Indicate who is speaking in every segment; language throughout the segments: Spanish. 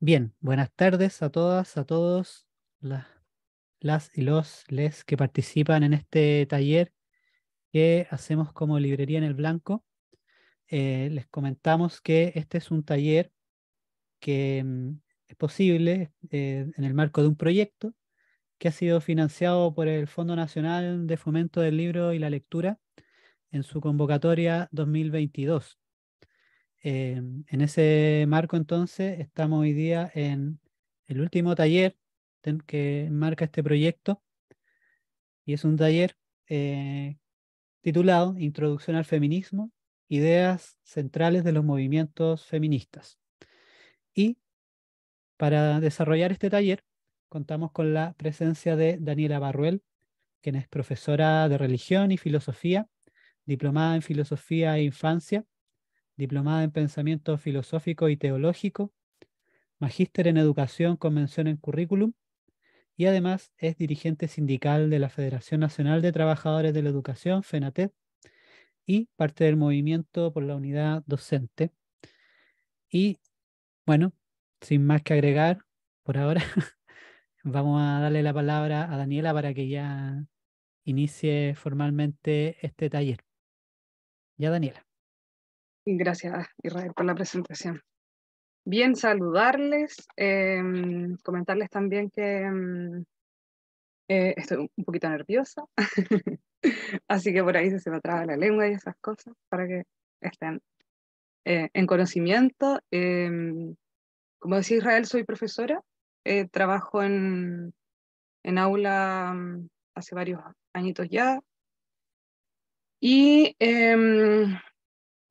Speaker 1: Bien, buenas tardes a todas, a todos, las, las y los les que participan en este taller que hacemos como Librería en el Blanco. Les comentamos que este es un taller que es posible en el marco de un proyecto que ha sido financiado por el Fondo Nacional de Fomento del Libro y la Lectura en su convocatoria 2022. En ese marco, entonces, estamos hoy día en el último taller que marca este proyecto y es un taller titulado Introducción al Feminismo, Ideas Centrales de los Movimientos Feministas. Y para desarrollar este taller, contamos con la presencia de Daniela Barruel, quien es profesora de Religión y Filosofía, diplomada en Filosofía e Infancia, diplomada en Pensamiento Filosófico y Teológico, magíster en Educación con mención en Currículum y además es dirigente sindical de la Federación Nacional de Trabajadores de la Educación, FENATED, y parte del movimiento por la unidad docente. Y bueno, sin más que agregar, por ahora vamos a darle la palabra a Daniela para que ya inicie formalmente este taller. Ya, Daniela.
Speaker 2: Gracias, Israel, por la presentación. Bien, saludarles, comentarles también que estoy un poquito nerviosa, así que por ahí se me traba la lengua y esas cosas, para que estén en conocimiento. Como decía Israel, soy profesora, trabajo en aula hace varios añitos ya, y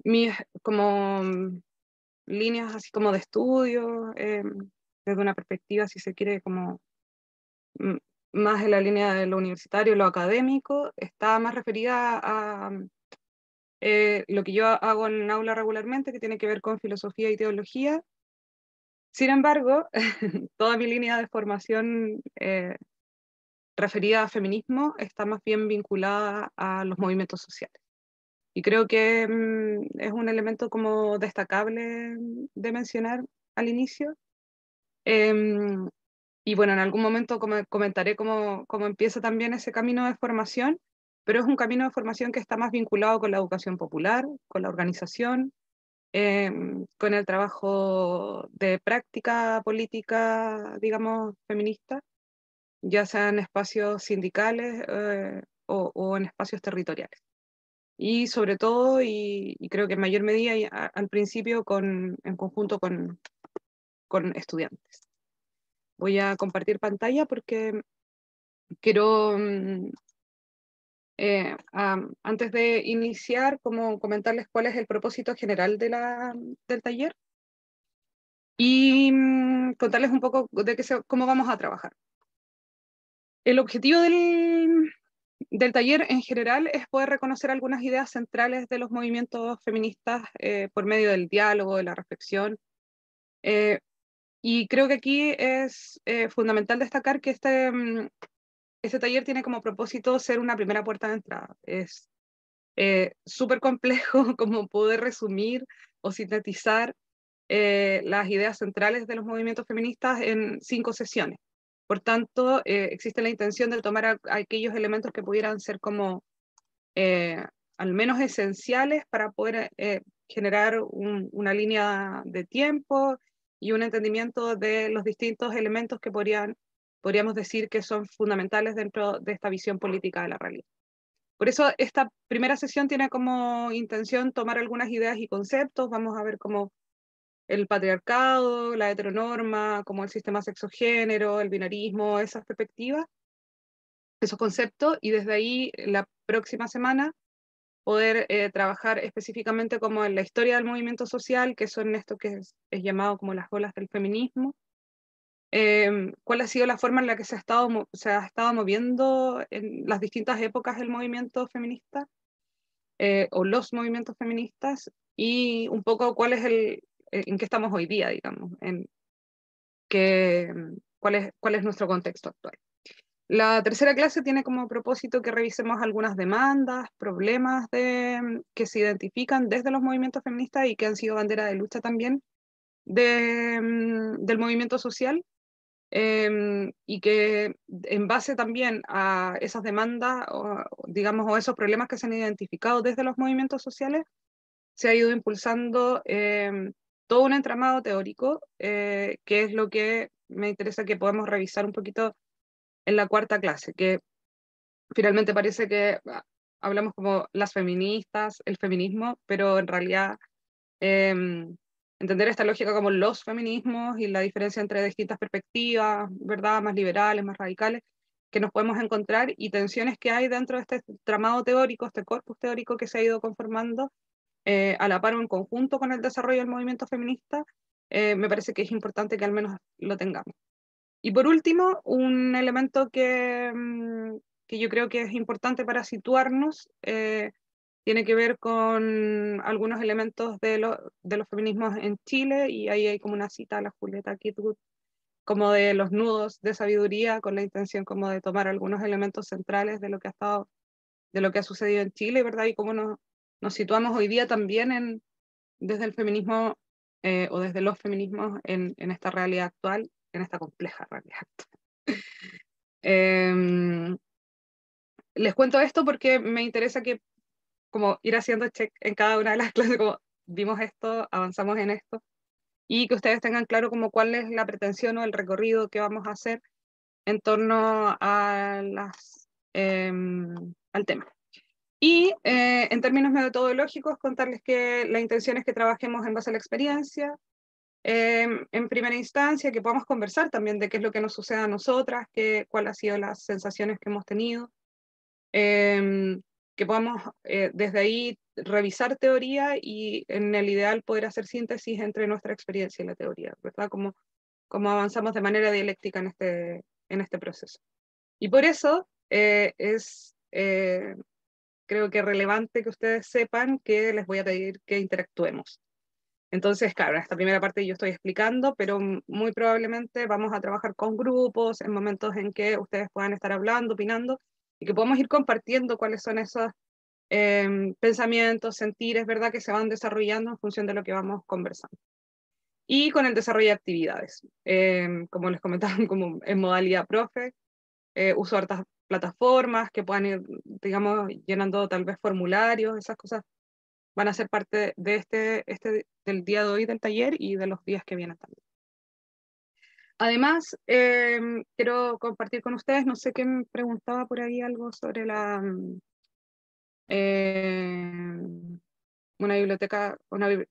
Speaker 2: mis como líneas así como de estudio, desde una perspectiva, si se quiere, como mm, más en la línea de lo universitario, lo académico, está más referida a lo que yo hago en aula regularmente, que tiene que ver con filosofía y teología. Sin embargo, toda mi línea de formación referida a feminismo está más bien vinculada a los movimientos sociales. Y creo que es un elemento como destacable de mencionar al inicio. Em, y bueno, en algún momento comentaré cómo empieza también ese camino de formación, pero es un camino de formación que está más vinculado con la educación popular, con la organización, con el trabajo de práctica política, digamos, feminista, ya sea en espacios sindicales o en espacios territoriales. Y sobre todo, y creo que en mayor medida al principio, en conjunto con estudiantes. Voy a compartir pantalla porque quiero, antes de iniciar, como comentarles cuál es el propósito general del taller y contarles un poco de cómo vamos a trabajar. El objetivo del taller en general es poder reconocer algunas ideas centrales de los movimientos feministas por medio del diálogo, de la reflexión. Eh, y creo que aquí es fundamental destacar que este taller tiene como propósito ser una primera puerta de entrada. Es súper complejo como poder resumir o sintetizar las ideas centrales de los movimientos feministas en 5 sesiones. Por tanto, existe la intención de tomar aquellos elementos que pudieran ser como al menos esenciales para poder generar una línea de tiempo y un entendimiento de los distintos elementos que podríamos decir que son fundamentales dentro de esta visión política de la realidad. Por eso esta primera sesión tiene como intención tomar algunas ideas y conceptos. Vamos a ver cómo el patriarcado, la heteronorma, como el sistema sexogénero, el binarismo, esas perspectivas, esos conceptos, y desde ahí la próxima semana poder trabajar específicamente como en la historia del movimiento social, que son esto que es llamado como las olas del feminismo. ¿Cuál ha sido la forma en la que se ha estado moviendo en las distintas épocas el movimiento feminista o los movimientos feministas, y un poco en qué estamos hoy día, digamos, cuál es nuestro contexto actual? La tercera clase tiene como propósito que revisemos algunas demandas, problemas que se identifican desde los movimientos feministas y que han sido bandera de lucha también del movimiento social, y que en base también a esas demandas, digamos, o esos problemas que se han identificado desde los movimientos sociales, se ha ido impulsando todo un entramado teórico, que es lo que me interesa que podamos revisar un poquito en la cuarta clase, que finalmente parece que hablamos como las feministas, el feminismo, pero en realidad entender esta lógica como los feminismos y la diferencia entre distintas perspectivas, ¿verdad? Más liberales, más radicales, que nos podemos encontrar y tensiones que hay dentro de este tramado teórico, este corpus teórico que se ha ido conformando a la par o en conjunto con el desarrollo del movimiento feminista, me parece que es importante que al menos lo tengamos. Y por último, un elemento que yo creo que es importante para situarnos, tiene que ver con algunos elementos de los feminismos en Chile, y ahí hay como una cita a la Julieta Kitwood, como de los nudos de sabiduría, con la intención como de tomar algunos elementos centrales de lo que ha estado, de lo que ha sucedido en Chile, ¿verdad? Y cómo nos situamos hoy día también desde el feminismo, o desde los feminismos en esta realidad actual, en esta compleja realidad actual. Les cuento esto porque me interesa que como ir haciendo check en cada una de las clases, como vimos esto, avanzamos en esto, y que ustedes tengan claro como cuál es la pretensión o el recorrido que vamos a hacer en torno a al tema. Y en términos metodológicos, contarles que la intención es que trabajemos en base a la experiencia, en primera instancia, que podamos conversar también de qué es lo que nos sucede a nosotras, cuáles han sido las sensaciones que hemos tenido, que podamos desde ahí revisar teoría y en el ideal poder hacer síntesis entre nuestra experiencia y la teoría, ¿verdad? Como avanzamos de manera dialéctica en este proceso. Y por eso creo que es relevante que ustedes sepan que les voy a pedir que interactuemos. Entonces, claro, en esta primera parte yo estoy explicando, pero muy probablemente vamos a trabajar con grupos en momentos en que ustedes puedan estar hablando, opinando, y que podamos ir compartiendo cuáles son esos pensamientos, sentires, ¿verdad?, que se van desarrollando en función de lo que vamos conversando. Y con el desarrollo de actividades. Como les comentaba, como en modalidad profe, uso hartas plataformas que puedan ir, digamos, llenando tal vez formularios, esas cosas van a ser parte de del día de hoy del taller y de los días que vienen también. Además, quiero compartir con ustedes, no sé quién preguntaba por ahí algo sobre una biblioteca,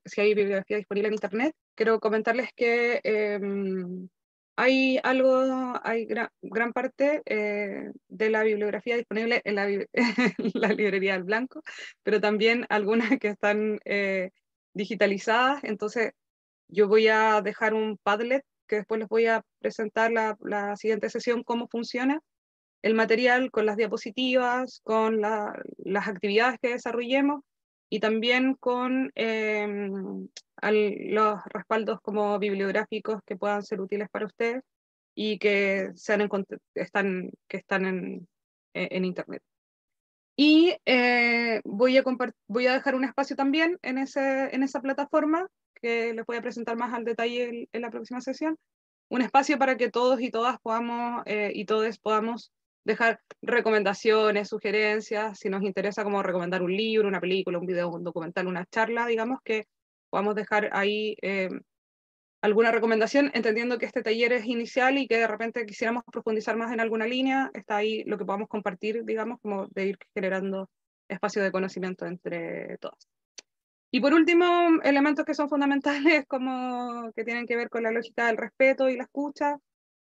Speaker 2: si hay bibliografía disponible en Internet. Quiero comentarles que hay gran parte de la bibliografía disponible en en la librería del Blanco, pero también algunas que están digitalizadas. Entonces, yo voy a dejar un Padlet que después les voy a presentar la siguiente sesión, cómo funciona el material con las diapositivas, con las actividades que desarrollemos y también con los respaldos como bibliográficos que puedan ser útiles para ustedes y que están en Internet. Y voy a dejar un espacio también en esa plataforma que les voy a presentar más al detalle en la próxima sesión, un espacio para que todos y todas podamos y todos podamos dejar recomendaciones, sugerencias, si nos interesa como recomendar un libro, una película, un video, un documental, una charla, digamos, que podamos dejar ahí alguna recomendación, entendiendo que este taller es inicial y que de repente quisiéramos profundizar más en alguna línea, está ahí lo que podamos compartir, digamos, como de ir generando espacio de conocimiento entre todas. Y por último, elementos que son fundamentales, como que tienen que ver con la lógica del respeto y la escucha,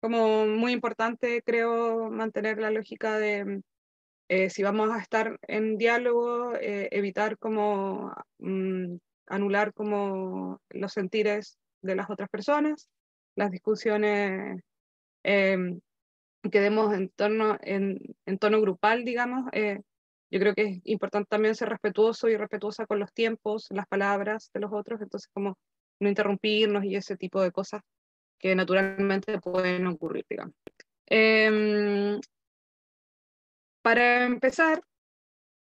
Speaker 2: como muy importante, creo, mantener la lógica de si vamos a estar en diálogo, evitar como anular como los sentires de las otras personas, las discusiones que demos en tono grupal, digamos. Yo creo que es importante también ser respetuoso y respetuosa con los tiempos, las palabras de los otros, entonces como no interrumpirnos y ese tipo de cosas que naturalmente pueden ocurrir, digamos. Para empezar,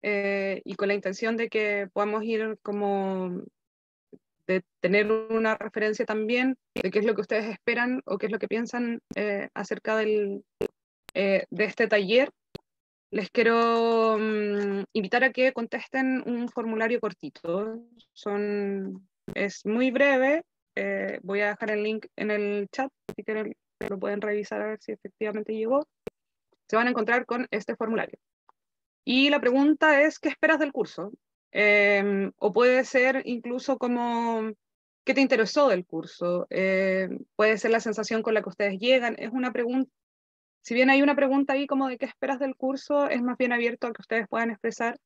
Speaker 2: y con la intención de que podamos ir como de tener una referencia también de qué es lo que ustedes esperan o qué es lo que piensan acerca de este taller, les quiero invitar a que contesten un formulario cortito. Es muy breve. Voy a dejar el link en el chat, si quieren lo pueden revisar a ver si efectivamente llegó. Se van a encontrar con este formulario. Y la pregunta es, ¿qué esperas del curso? O puede ser incluso como, ¿qué te interesó del curso? Puede ser la sensación con la que ustedes llegan. Es una pregunta, si bien hay una pregunta ahí como de qué esperas del curso, es más bien abierto a que ustedes puedan expresar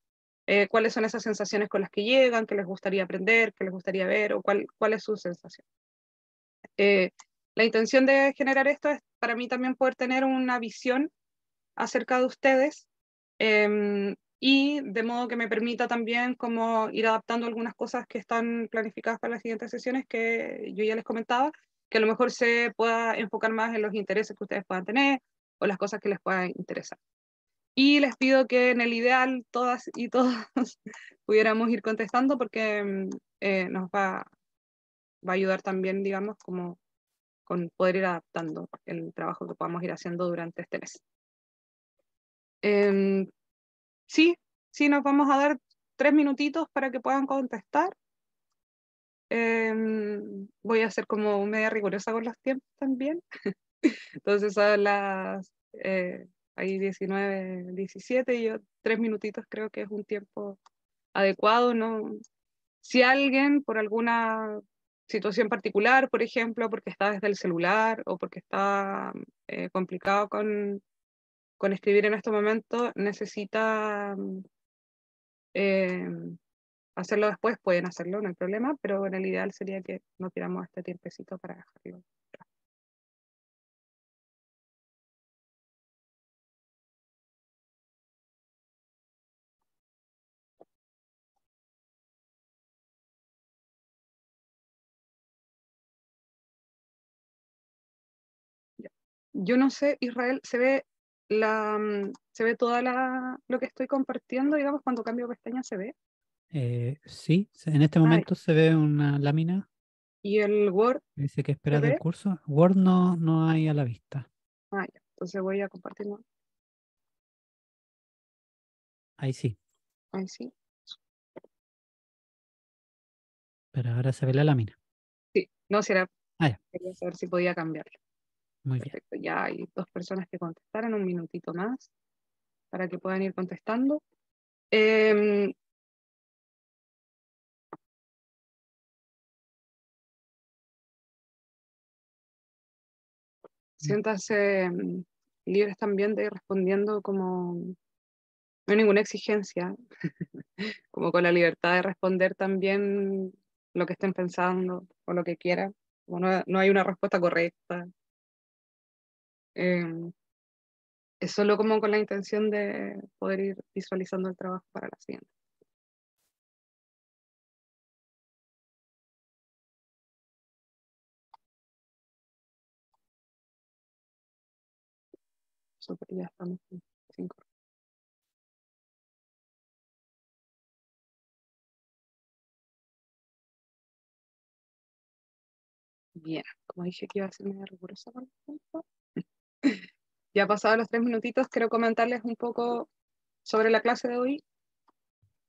Speaker 2: cuáles son esas sensaciones con las que llegan, qué les gustaría aprender, qué les gustaría ver, o cuál es su sensación. La intención de generar esto es para mí también poder tener una visión acerca de ustedes, y de modo que me permita también como ir adaptando algunas cosas que están planificadas para las siguientes sesiones que yo ya les comentaba, que a lo mejor se pueda enfocar más en los intereses que ustedes puedan tener o las cosas que les puedan interesar. Y les pido que en el ideal todas y todos pudiéramos ir contestando porque nos va a ayudar también, digamos, como con poder ir adaptando el trabajo que podamos ir haciendo durante este mes. Sí, sí, nos vamos a dar 3 minutitos para que puedan contestar. Voy a ser como media rigurosa con los tiempos también. Entonces son ahí 19, 17, y yo 3 minutitos creo que es un tiempo adecuado, ¿no? Si alguien por alguna situación particular, por ejemplo, porque está desde el celular o porque está complicado con escribir en este momento, necesita eh, hacerlo después, pueden hacerlo, no hay problema, pero en el ideal sería que no tiramos este tiempecito para dejarlo. Ya. Yo no sé, Israel, se ve toda lo que estoy compartiendo, digamos, cuando cambio pestaña se ve.
Speaker 1: Sí, en este
Speaker 2: Ah,
Speaker 1: momento se ve una lámina
Speaker 2: y el Word
Speaker 1: que dice que
Speaker 2: se
Speaker 1: esperas del
Speaker 2: ve.
Speaker 1: curso. Word no hay a la vista.
Speaker 2: Ah, ya. Entonces voy a compartir.
Speaker 1: Ahí sí,
Speaker 2: Ahí sí.
Speaker 1: pero ahora se ve la lámina.
Speaker 2: Sí, no, si era,
Speaker 1: Ah, ya,
Speaker 2: quería saber si podía cambiarlo.
Speaker 1: muy bien.
Speaker 2: Perfecto, ya hay 2 personas que contestaron, un minutito más para que puedan ir contestando. Em, Siéntanse libres también de ir respondiendo como, no hay ninguna exigencia, como con la libertad de responder también lo que estén pensando o lo que quieran. Como no hay una respuesta correcta. Eh, es solo como con la intención de poder ir visualizando el trabajo para la siguiente. Súper, ya estamos en 5. Bien, como dije que iba a ser medio rigurosa con el tiempo. Ya pasados los 3 minutitos, quiero comentarles un poco sobre la clase de hoy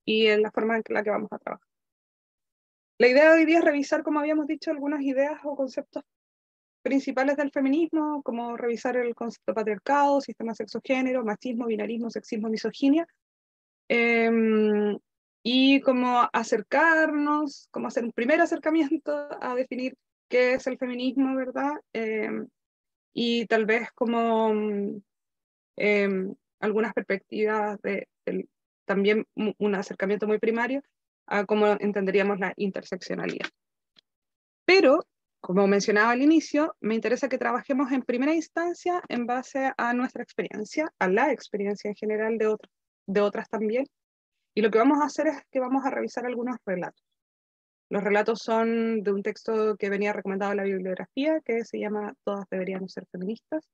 Speaker 2: y en la forma en la que vamos a trabajar. La idea de hoy día es revisar, como habíamos dicho, algunas ideas o conceptos principales del feminismo, como revisar el concepto de patriarcado, sistema sexo-género, machismo, binarismo, sexismo, misoginia, y como acercarnos, como hacer un primer acercamiento a definir qué es el feminismo, ¿verdad? Y tal vez como algunas perspectivas también un acercamiento muy primario a cómo entenderíamos la interseccionalidad. Pero, como mencionaba al inicio, me interesa que trabajemos en primera instancia en base a nuestra experiencia, a la experiencia en general de otras también. Y lo que vamos a hacer es que vamos a revisar algunos relatos. Los relatos son de un texto que venía recomendado en la bibliografía, que se llama Todas deberíamos ser feministas,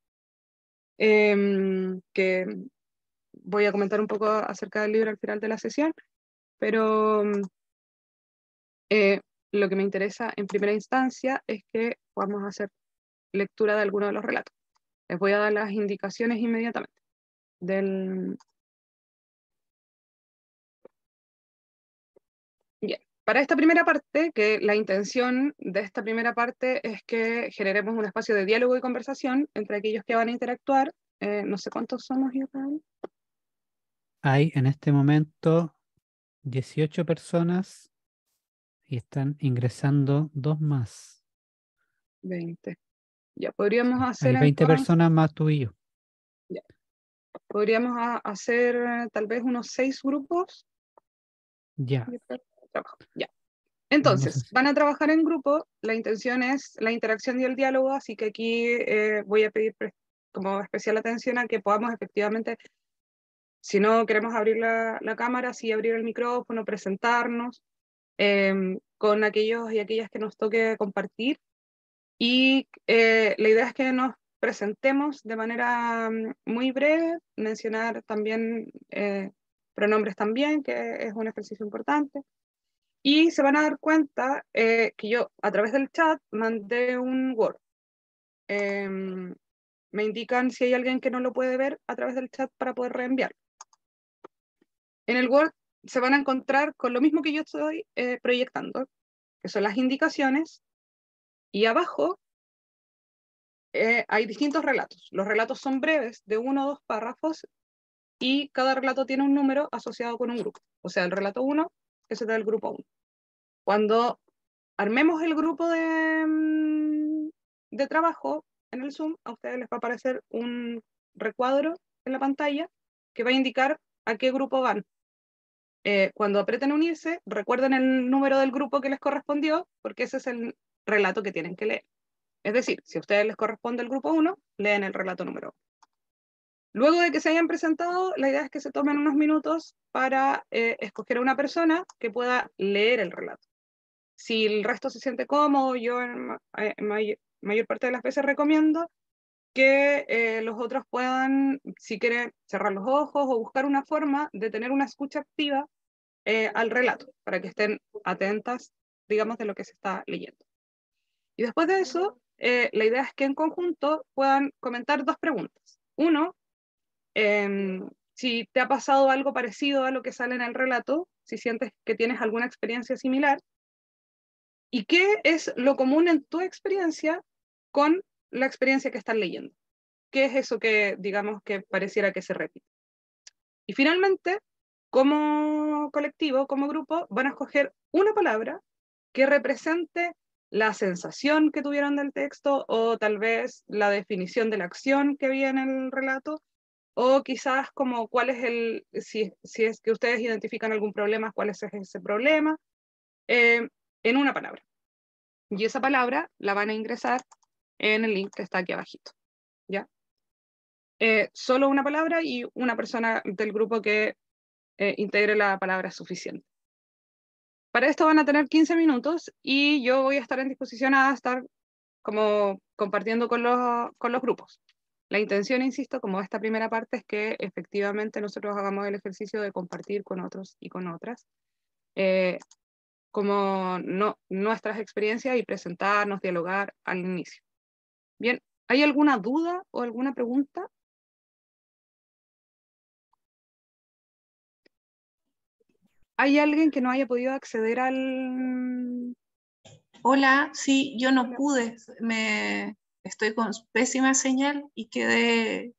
Speaker 2: que voy a comentar un poco acerca del libro al final de la sesión, pero lo que me interesa en primera instancia es que podamos hacer lectura de alguno de los relatos. Les voy a dar las indicaciones inmediatamente. Bien, para esta primera parte, que la intención de esta primera parte es que generemos un espacio de diálogo y conversación entre aquellos que van a interactuar. No sé cuántos somos, Israel.
Speaker 1: Hay en este momento 18 personas y están ingresando dos más.
Speaker 2: 20. Ya, podríamos
Speaker 1: Hay
Speaker 2: hacer
Speaker 1: 20
Speaker 2: entonces,
Speaker 1: personas más tú y yo.
Speaker 2: ya, podríamos hacer tal vez unos 6 grupos
Speaker 1: Ya,
Speaker 2: de trabajo. Ya.
Speaker 1: no sé
Speaker 2: Entonces,
Speaker 1: si-
Speaker 2: van a trabajar en grupo, la intención es la interacción y el diálogo, así que aquí voy a pedir como especial atención a que podamos efectivamente, si no queremos abrir la cámara, sí abrir el micrófono, presentarnos con aquellos y aquellas que nos toque compartir. Y la idea es que nos presentemos de manera muy breve, mencionar también pronombres también, que es un ejercicio importante. Y se van a dar cuenta que yo a través del chat mandé un Word. Me indican si hay alguien que no lo puede ver a través del chat para poder reenviar. En el Word se van a encontrar con lo mismo que yo estoy proyectando, que son las indicaciones, y abajo hay distintos relatos. Los relatos son breves, de 1 o 2 párrafos, y cada relato tiene un número asociado con un grupo. O sea, el relato 1, ese es del grupo 1. Cuando armemos el grupo de trabajo en el Zoom, a ustedes les va a aparecer un recuadro en la pantalla que va a indicar a qué grupo van. Cuando aprieten unirse, recuerden el número del grupo que les correspondió, porque ese es el relato que tienen que leer. Es decir, si a ustedes les corresponde el grupo 1, leen el relato número 1. Luego de que se hayan presentado, la idea es que se tomen unos minutos para escoger a una persona que pueda leer el relato. Si el resto se siente cómodo, yo en mayor parte de las veces recomiendo que los otros puedan, si quieren, cerrar los ojos o buscar una forma de tener una escucha activa al relato, para que estén atentas, digamos, de lo que se está leyendo. Y después de eso, la idea es que en conjunto puedan comentar 2 preguntas. Uno, si te ha pasado algo parecido a lo que sale en el relato, si sientes que tienes alguna experiencia similar, y qué es lo común en tu experiencia con la experiencia que estás leyendo. ¿Qué es eso que, digamos, que pareciera que se repite? Y finalmente, como colectivo, como grupo, van a escoger una palabra que represente la sensación que tuvieron del texto o tal vez la definición de la acción que había en el relato o quizás como cuál es si es que ustedes identifican algún problema, cuál es ese problema, en una palabra. Y esa palabra la van a ingresar en el link que está aquí abajito, ¿ya? Solo una palabra y una persona del grupo que integre la palabra es suficiente. Para esto van a tener 15 minutos y yo voy a estar en disposición a estar como compartiendo con los grupos. La intención, insisto, como esta primera parte, es que efectivamente nosotros hagamos el ejercicio de compartir con otros y con otras, como nuestras experiencias y presentarnos, dialogar al inicio. Bien, ¿hay alguna duda o alguna pregunta? ¿Hay alguien que no haya podido acceder al...
Speaker 3: Hola, sí, yo no pude, estoy con pésima señal y quedé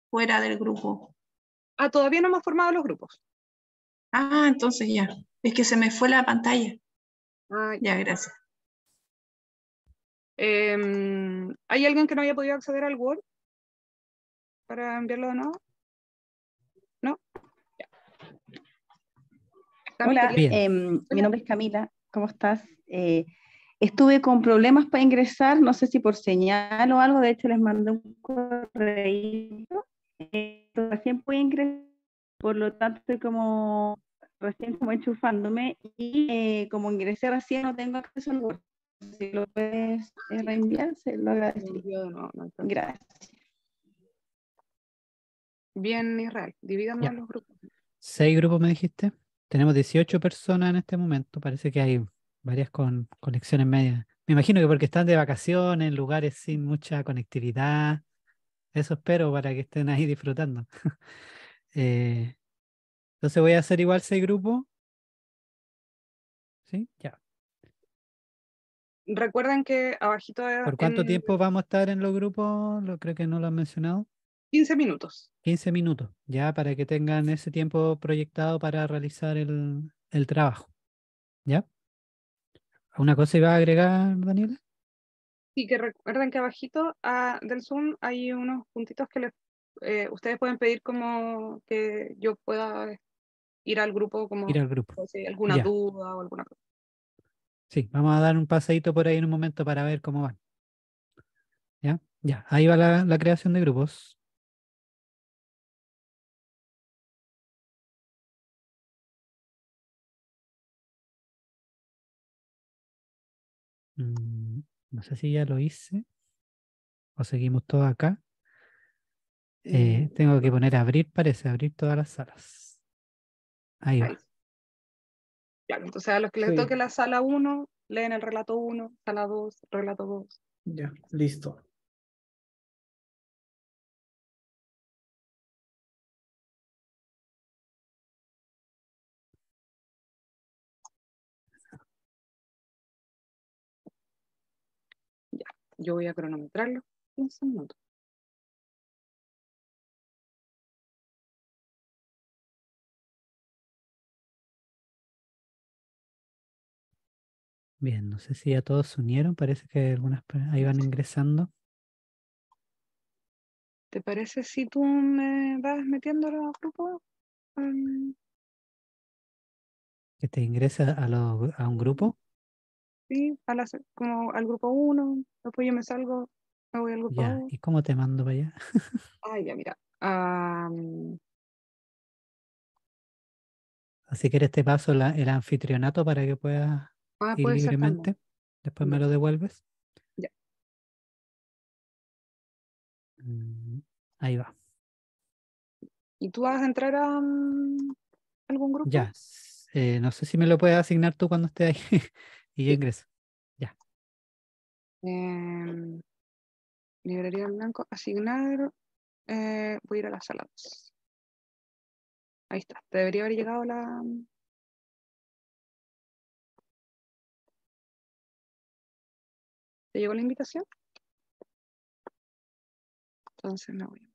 Speaker 3: fuera del grupo.
Speaker 2: Ah, todavía no hemos formado los grupos.
Speaker 3: Ah, entonces ya, es que se me fue la pantalla.
Speaker 2: Ah,
Speaker 3: Ya, gracias.
Speaker 2: ¿Hay alguien que no haya podido acceder al Word para enviarlo de nuevo? ¿No? Ya. Cami,
Speaker 4: Hola,
Speaker 1: Bien.
Speaker 4: mi nombre es Camila, ¿cómo estás? Estuve con problemas para ingresar, no sé si por señal o algo, de hecho les mandé un correo, recién pude ingresar, por lo tanto estoy como recién como enchufándome y como ingresé recién no tengo acceso al Word. Si lo puedes reenviar, se lo
Speaker 2: Lo
Speaker 4: agradecería.
Speaker 2: envío de nuevo, no hay problema.
Speaker 4: Gracias.
Speaker 2: Bien, Israel, divídanos
Speaker 1: Ya.
Speaker 2: los grupos.
Speaker 1: 6 grupos me dijiste. Tenemos 18 personas en este momento. Parece que hay varias con conexiones medias. Me imagino que porque están de vacaciones, en lugares sin mucha conectividad. Eso espero para que estén ahí disfrutando. Eh, entonces voy a hacer igual 6 grupos. ¿Sí? Ya.
Speaker 2: Recuerden que abajito
Speaker 1: ¿Por cuánto
Speaker 2: en
Speaker 1: tiempo vamos a estar en los grupos? Creo que no lo han mencionado.
Speaker 2: 15 minutos.
Speaker 1: 15 minutos, ya para que tengan ese tiempo proyectado para realizar el trabajo. ¿Ya? ¿Una cosa iba a agregar, Daniela?
Speaker 2: Y que recuerden que abajito del Zoom hay unos puntitos que ustedes pueden pedir como que yo pueda ir al grupo
Speaker 1: Ir
Speaker 2: como
Speaker 1: al grupo.
Speaker 2: si hay alguna
Speaker 1: Ya.
Speaker 2: duda o alguna cosa.
Speaker 1: Sí, vamos a dar un paseíto por ahí en un momento para ver cómo van. ¿Ya? Ya. Ahí va la creación de grupos. No sé si ya lo hice o seguimos todos acá. Tengo que poner abrir, parece, abrir todas las salas. Ahí
Speaker 2: Ahí.
Speaker 1: va.
Speaker 2: Ya, entonces a los que les
Speaker 5: Sí,
Speaker 2: toque la sala 1, leen el relato 1, sala 2, relato 2.
Speaker 5: ya, listo.
Speaker 2: Ya, yo voy a cronometrarlo 15 minutos.
Speaker 1: Bien, no sé si ya todos se unieron, parece que algunas ahí van ingresando.
Speaker 2: ¿Te parece si tú me vas metiendo a los grupos?
Speaker 1: Que te ingresa a un grupo.
Speaker 2: Sí, como al grupo 1, después yo me salgo, me voy al grupo
Speaker 1: Ya,
Speaker 2: 2.
Speaker 1: ¿y cómo te mando para allá?
Speaker 2: Ah, ya, mira.
Speaker 1: Así que eres te paso el anfitrionato para que puedas ir
Speaker 2: Puede ser también.
Speaker 1: libremente. Después me
Speaker 2: Ya,
Speaker 1: lo devuelves.
Speaker 2: ya.
Speaker 1: Mm, Ahí va.
Speaker 2: ¿Y tú vas a entrar a algún grupo?
Speaker 1: Ya. No sé si me lo puedes asignar tú cuando estés ahí y yo
Speaker 2: Sí.
Speaker 1: ingreso. Ya.
Speaker 2: Em, Librería en blanco, asignar. Voy a ir a las salas. Ahí está. Te debería haber llegado la. ¿Te llegó la invitación? Entonces me voy.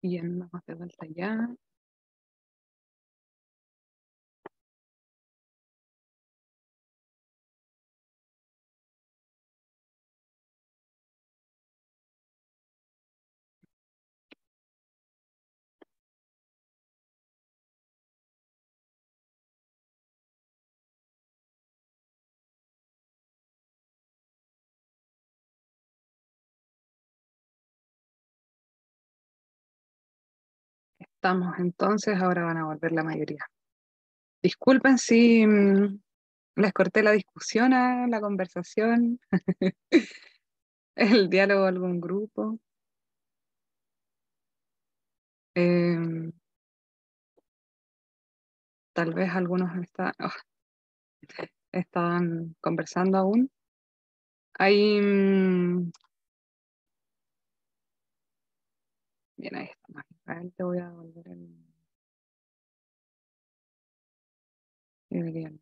Speaker 2: Bien, vamos de vuelta ya. Estamos entonces, ahora van a volver la mayoría. Disculpen si les corté la discusión a la conversación, el diálogo a algún grupo. Em, Tal vez algunos estaban conversando aún. Ahí, bien, ahí está. Israel, te voy a devolver el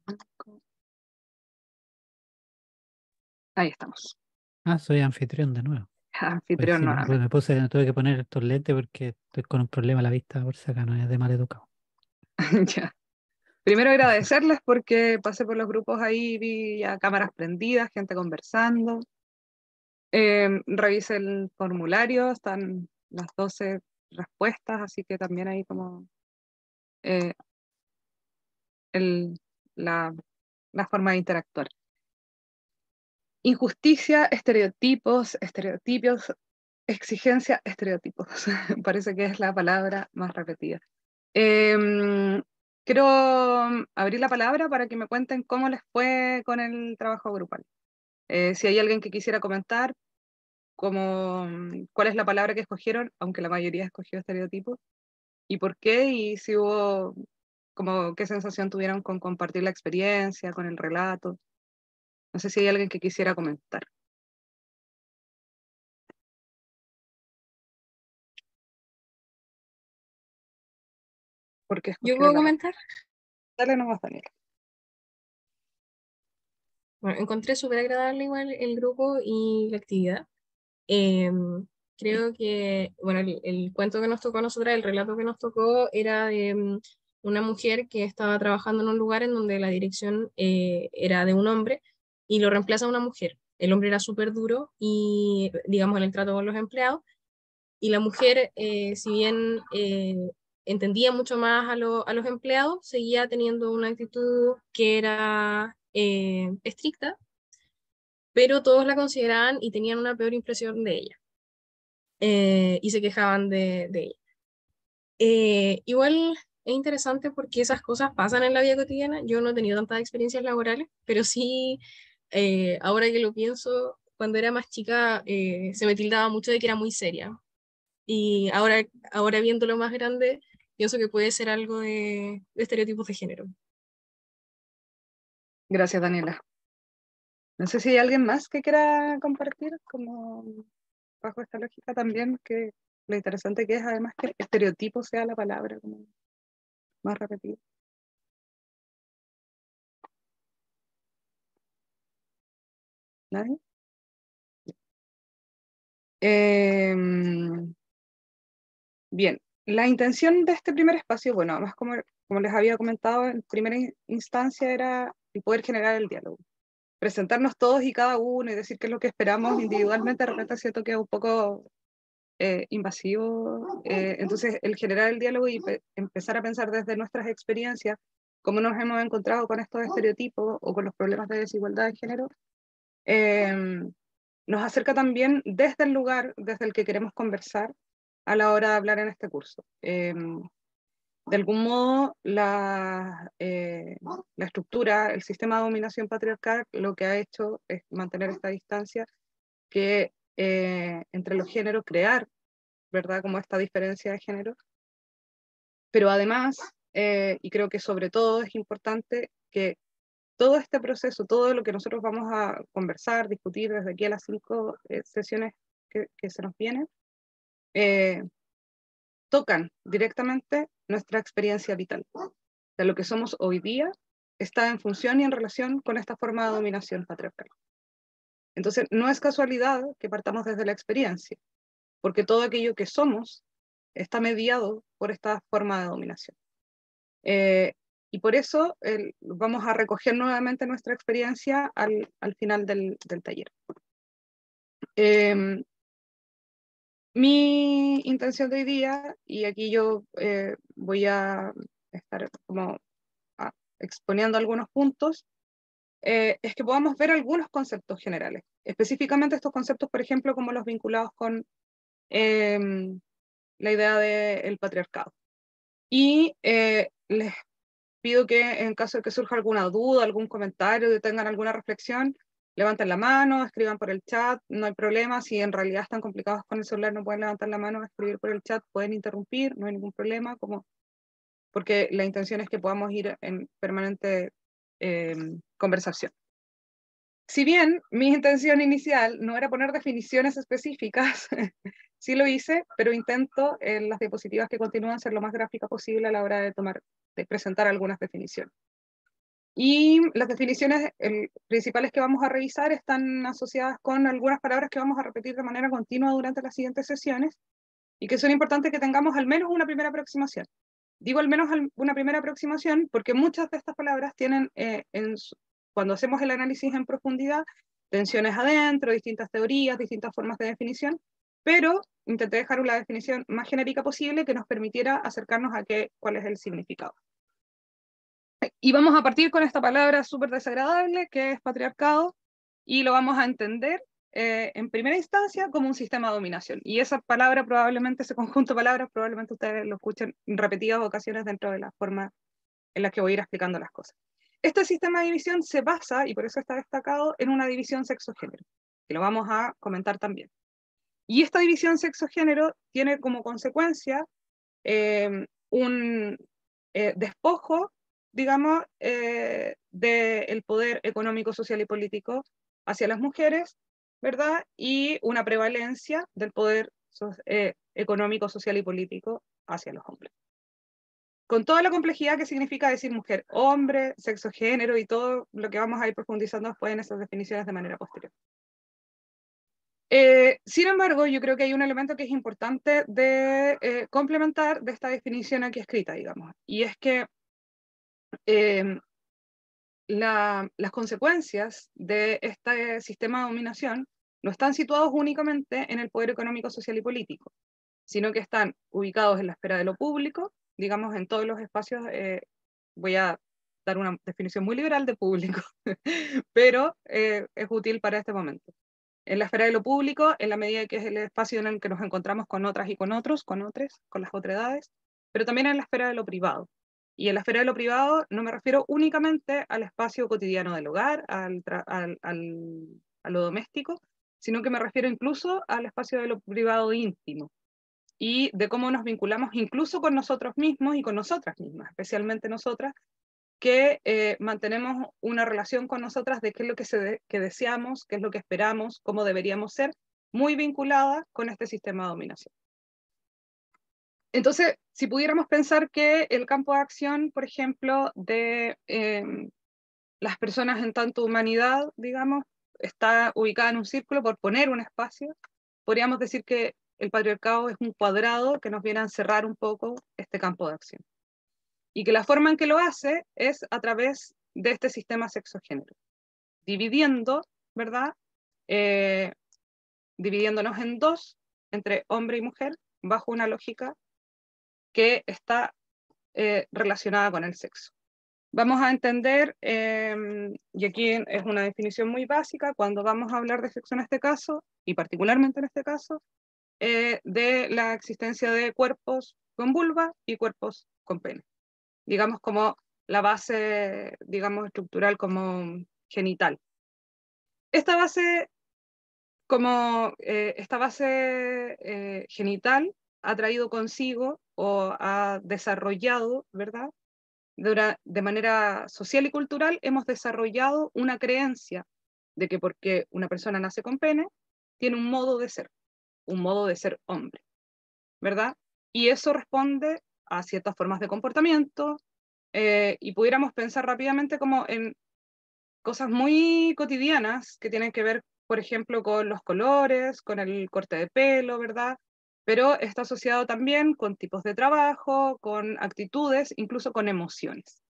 Speaker 2: marco. Ahí estamos.
Speaker 1: Ah, soy anfitrión de nuevo. Pues
Speaker 2: Anfitrión
Speaker 1: sí, no, pues
Speaker 2: nuevamente.
Speaker 1: me tuve que poner estos lentes porque estoy con un problema a la vista, por si acá no es de mal educado.
Speaker 2: Ya. Primero agradecerles porque pasé por los grupos ahí, vi ya cámaras prendidas, gente conversando. Revisé el formulario, están las 12 respuestas, así que también ahí como eh, el- la, la forma de interactuar. Injusticia, estereotipos, exigencia, estereotipos. Parece que es la palabra más repetida. Quiero abrir la palabra para que me cuenten cómo les fue con el trabajo grupal. Si hay alguien que quisiera comentar cuál es la palabra que escogieron, aunque la mayoría escogió estereotipos, y por qué, y si hubo, como qué sensación tuvieron con compartir la experiencia, con el relato. No sé si hay alguien que quisiera comentar. ¿Por qué
Speaker 5: ¿Yo
Speaker 2: escogieron
Speaker 5: puedo
Speaker 2: la palabra?
Speaker 5: comentar?
Speaker 2: Dale nomás, Daniel.
Speaker 5: Bueno, encontré súper agradable igual el grupo y la actividad. Creo que, bueno, el cuento que nos tocó a nosotras, el relato que nos tocó era de una mujer que estaba trabajando en un lugar en donde la dirección era de un hombre y lo reemplaza una mujer. El hombre era súper duro y, digamos, en el trato con los empleados, y la mujer, si bien entendía mucho más a los empleados, seguía teniendo una actitud que era estricta, pero todos la consideraban y tenían una peor impresión de ella, y se quejaban de ella. Igual es interesante porque esas cosas pasan en la vida cotidiana. Yo no he tenido tantas experiencias laborales, pero sí, ahora que lo pienso, cuando era más chica se me tildaba mucho de que era muy seria. Y ahora viéndolo más grande, pienso que puede ser algo de estereotipos de género.
Speaker 2: Gracias, Daniela. No sé si hay alguien más que quiera compartir, como bajo esta lógica también, que lo interesante que es además que el estereotipo sea la palabra como más repetida. ¿Nadie? Bien, la intención de este primer espacio, bueno, además como les había comentado, en primera instancia era el poder generar el diálogo. Presentarnos todos y cada uno y decir qué es lo que esperamos individualmente, de repente siento que es un poco invasivo. Entonces, el generar el diálogo y empezar a pensar desde nuestras experiencias cómo nos hemos encontrado con estos estereotipos o con los problemas de desigualdad de género, nos acerca también desde el lugar desde el que queremos conversar a la hora de hablar en este curso. De algún modo, la estructura, el sistema de dominación patriarcal, lo que ha hecho es mantener esta distancia que entre los géneros, crear, ¿verdad? Como esta diferencia de género. Pero además, y creo que sobre todo es importante que todo este proceso, todo lo que nosotros vamos a conversar, discutir desde aquí a las 5 sesiones que se nos vienen, tocan directamente nuestra experiencia vital. De lo que somos hoy día está en función y en relación con esta forma de dominación patriarcal. Entonces, no es casualidad que partamos desde la experiencia, porque todo aquello que somos está mediado por esta forma de dominación. Y por eso vamos a recoger nuevamente nuestra experiencia al final del taller. Mi intención de hoy día, y aquí yo voy a estar como exponiendo algunos puntos, es que podamos ver algunos conceptos generales, específicamente estos conceptos, por ejemplo, como los vinculados con la idea del patriarcado. Y les pido que en caso de que surja alguna duda, algún comentario, que tengan alguna reflexión, levanten la mano, escriban por el chat, no hay problema. Si en realidad están complicados con el celular, no pueden levantar la mano, escribir por el chat, pueden interrumpir, no hay ningún problema, porque la intención es que podamos ir en permanente conversación. Si bien mi intención inicial no era poner definiciones específicas, sí lo hice, pero intento en las diapositivas que continúan ser lo más gráfica posible a la hora de presentar algunas definiciones. Y las definiciones principales que vamos a revisar están asociadas con algunas palabras que vamos a repetir de manera continua durante las siguientes sesiones y que son importantes que tengamos al menos una primera aproximación. Digo al menos una primera aproximación porque muchas de estas palabras tienen, cuando hacemos el análisis en profundidad, tensiones adentro, distintas teorías, distintas formas de definición, pero intenté dejar una definición más genérica posible que nos permitiera acercarnos a cuál es el significado. Y vamos a partir con esta palabra súper desagradable, que es patriarcado, y lo vamos a entender en primera instancia como un sistema de dominación. Y esa palabra probablemente, ese conjunto de palabras, probablemente ustedes lo escuchen en repetidas ocasiones dentro de la forma en la que voy a ir explicando las cosas. Este sistema de división se basa, y por eso está destacado, en una división sexo-género, que lo vamos a comentar también. Y esta división sexo-género tiene como consecuencia un despojo, digamos, del poder económico, social y político hacia las mujeres, ¿verdad? Y una prevalencia del poder económico, social y político hacia los hombres. Con toda la complejidad que significa decir mujer, hombre, sexo, género y todo lo que vamos a ir profundizando después en esas definiciones de manera posterior. Sin embargo, yo creo que hay un elemento que es importante de complementar de esta definición aquí escrita, digamos, y es que las consecuencias de este sistema de dominación no están situados únicamente en el poder económico, social y político, sino que están ubicados en la esfera de lo público, digamos, en todos los espacios. Voy a dar una definición muy liberal de público, pero es útil para este momento. En la esfera de lo público, en la medida que es el espacio en el que nos encontramos con otras y con otros, con las otredades, pero también en la esfera de lo privado. Y en la esfera de lo privado no me refiero únicamente al espacio cotidiano del hogar, a lo doméstico, sino que me refiero incluso al espacio de lo privado íntimo y de cómo nos vinculamos incluso con nosotros mismos y con nosotras mismas, especialmente nosotras, que mantenemos una relación con nosotras de qué es lo que deseamos, qué es lo que esperamos, cómo deberíamos ser, muy vinculada con este sistema de dominación. Entonces, si pudiéramos pensar que el campo de acción, por ejemplo, de las personas en tanto humanidad, digamos, está ubicada en un círculo, por poner un espacio, podríamos decir que el patriarcado es un cuadrado que nos viene a encerrar un poco este campo de acción. Y que la forma en que lo hace es a través de este sistema sexo-género, dividiendo, ¿verdad? Dividiéndonos en dos, entre hombre y mujer, bajo una lógica que está relacionada con el sexo. Vamos a entender, y aquí es una definición muy básica, cuando vamos a hablar de sexo en este caso, y particularmente en este caso, de la existencia de cuerpos con vulva y cuerpos con pene. Digamos como la base, digamos, estructural como genital. Esta base genital ha traído consigo o ha desarrollado, ¿verdad? De manera social y cultural hemos desarrollado una creencia de que porque una persona nace con pene, tiene un modo de ser hombre, ¿verdad? Y eso responde a ciertas formas de comportamiento, y pudiéramos pensar rápidamente como en cosas muy cotidianas que tienen que ver, por ejemplo, con los colores, con el corte de pelo, ¿verdad? pero está asociado también con tipos de trabajo, con actitudes, incluso con emociones.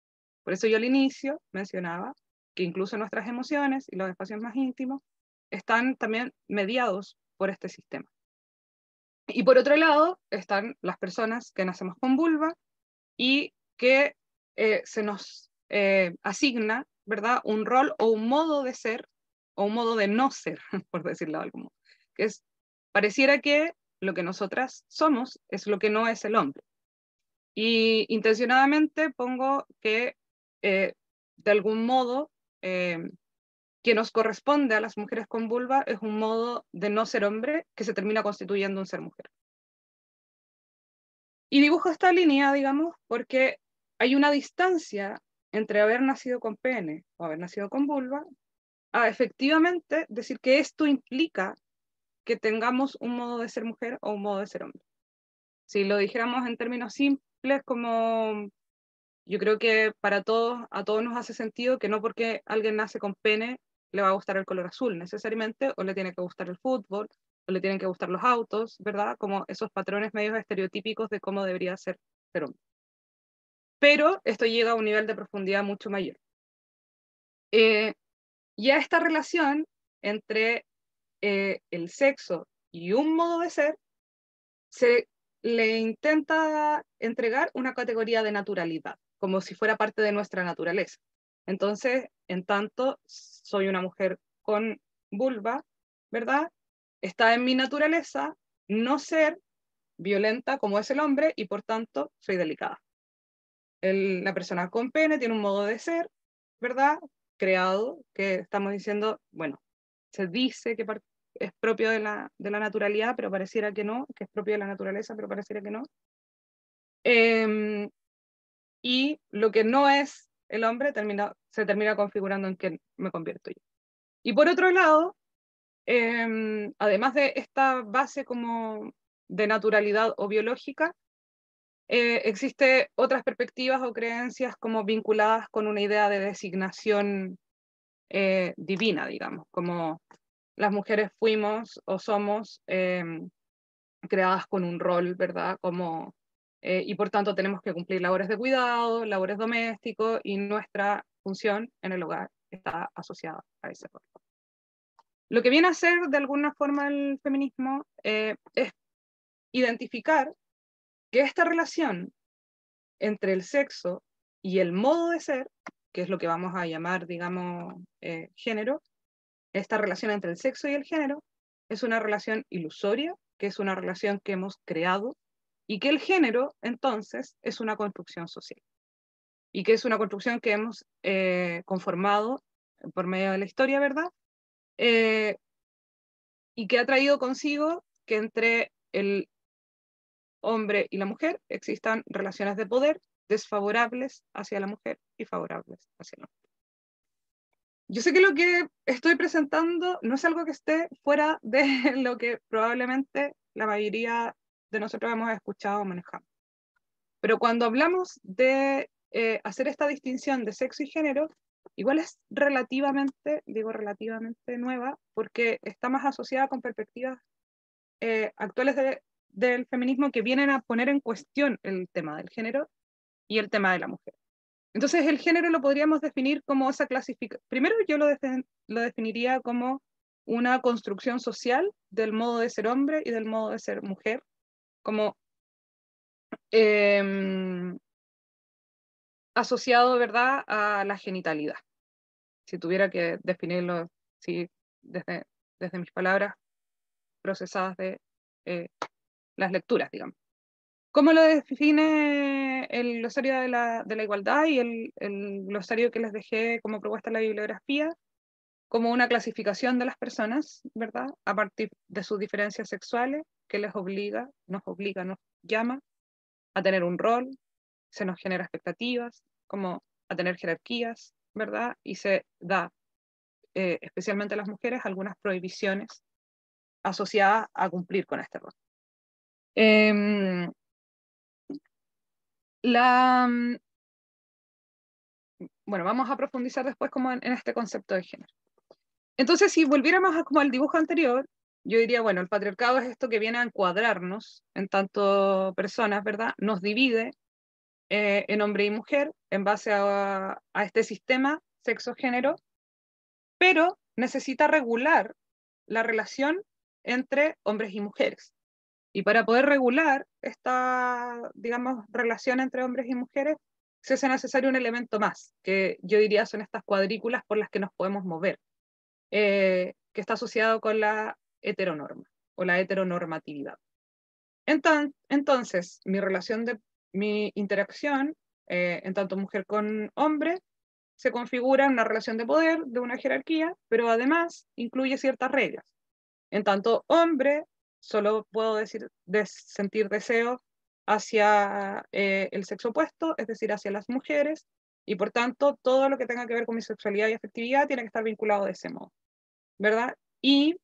Speaker 2: Por eso yo al inicio mencionaba que incluso nuestras emociones y los espacios más íntimos están también mediados por este sistema. Y por otro lado están las personas que nacemos con vulva y que se nos asigna, ¿verdad?, un rol o un modo de ser, o un modo de no ser, por decirlo de algún modo, que es, pareciera que lo que nosotras somos es lo que no es el hombre. Y intencionadamente pongo que de algún modo que nos corresponde a las mujeres con vulva es un modo de no ser hombre que se termina constituyendo un ser mujer. Y dibujo esta línea, digamos, porque hay una distancia entre haber nacido con pene o haber nacido con vulva a efectivamente decir que esto implica que tengamos un modo de ser mujer o un modo de ser hombre. Si lo dijéramos en términos simples, como yo creo que para todos, a todos nos hace sentido que no porque alguien nace con pene le va a gustar el color azul necesariamente, o le tiene que gustar el fútbol, o le tienen que gustar los autos, ¿verdad? Como esos patrones medios estereotípicos de cómo debería ser hombre. Pero esto llega a un nivel de profundidad mucho mayor. Y a esta relación entre el sexo y un modo de ser, se le intenta entregar una categoría de naturalidad, como si fuera parte de nuestra naturaleza. Entonces, en tanto, soy una mujer con vulva, ¿verdad? Está en mi naturaleza no ser violenta como es el hombre y por tanto soy delicada. La persona con pene tiene un modo de ser, ¿verdad?, creado, que estamos diciendo, bueno, se dice que es propio de la naturalidad, pero pareciera que no, que es propio de la naturaleza, pero pareciera que no. Y lo que no es el hombre se termina configurando en que me convierto yo. Y por otro lado, además de esta base como de naturalidad o biológica, existe otras perspectivas o creencias como vinculadas con una idea de designación divina, digamos, como las mujeres fuimos o somos creadas con un rol, ¿verdad? Como, y por tanto tenemos que cumplir labores de cuidado, labores domésticos, y nuestra función en el hogar está asociada a ese rol. Lo que viene a ser de alguna forma el feminismo es identificar que esta relación entre el sexo y el modo de ser, que es lo que vamos a llamar, digamos, género, esta relación entre el sexo y el género es una relación ilusoria, que es una relación que hemos creado, y que el género, entonces, es una construcción social. Y que es una construcción que hemos conformado por medio de la historia, ¿verdad? Y que ha traído consigo que entre el hombre y la mujer existan relaciones de poder desfavorables hacia la mujer y favorables hacia el hombre. Yo sé que lo que estoy presentando no es algo que esté fuera de lo que probablemente la mayoría de nosotros hemos escuchado o manejado. Pero cuando hablamos de hacer esta distinción de sexo y género, igual es relativamente, digo relativamente nueva, porque está más asociada con perspectivas actuales del feminismo que vienen a poner en cuestión el tema del género y el tema de la mujer. Entonces el género lo podríamos definir como esa clasificación. Primero yo lo definiría como una construcción social del modo de ser hombre y del modo de ser mujer, como asociado, ¿verdad?, a la genitalidad. Si tuviera que definirlo desde mis palabras procesadas de las lecturas, digamos. ¿Cómo lo define el glosario de la igualdad y el glosario que les dejé como propuesta en la bibliografía? Como una clasificación de las personas, ¿verdad?, a partir de sus diferencias sexuales, que nos llama a tener un rol, se nos genera expectativas, como a tener jerarquías, ¿verdad? Y se da, especialmente a las mujeres, algunas prohibiciones asociadas a cumplir con este rol. Bueno, vamos a profundizar después como en este concepto de género. Entonces, si volviéramos como al dibujo anterior, yo diría, bueno, el patriarcado es esto que viene a encuadrarnos en tanto personas, ¿verdad? Nos divide en hombre y mujer en base a este sistema sexo-género, pero necesita regular la relación entre hombres y mujeres. Y para poder regular esta, digamos, relación entre hombres y mujeres, se hace necesario un elemento más, que yo diría son estas cuadrículas por las que nos podemos mover, que está asociado con la heteronorma o la heteronormatividad. Entonces, mi interacción, en tanto mujer con hombre, se configura en una relación de poder, de una jerarquía, pero además incluye ciertas reglas. En tanto hombre, solo puedo sentir deseo hacia el sexo opuesto, es decir, hacia las mujeres, y por tanto todo lo que tenga que ver con mi sexualidad y afectividad tiene que estar vinculado de ese modo, ¿verdad? Y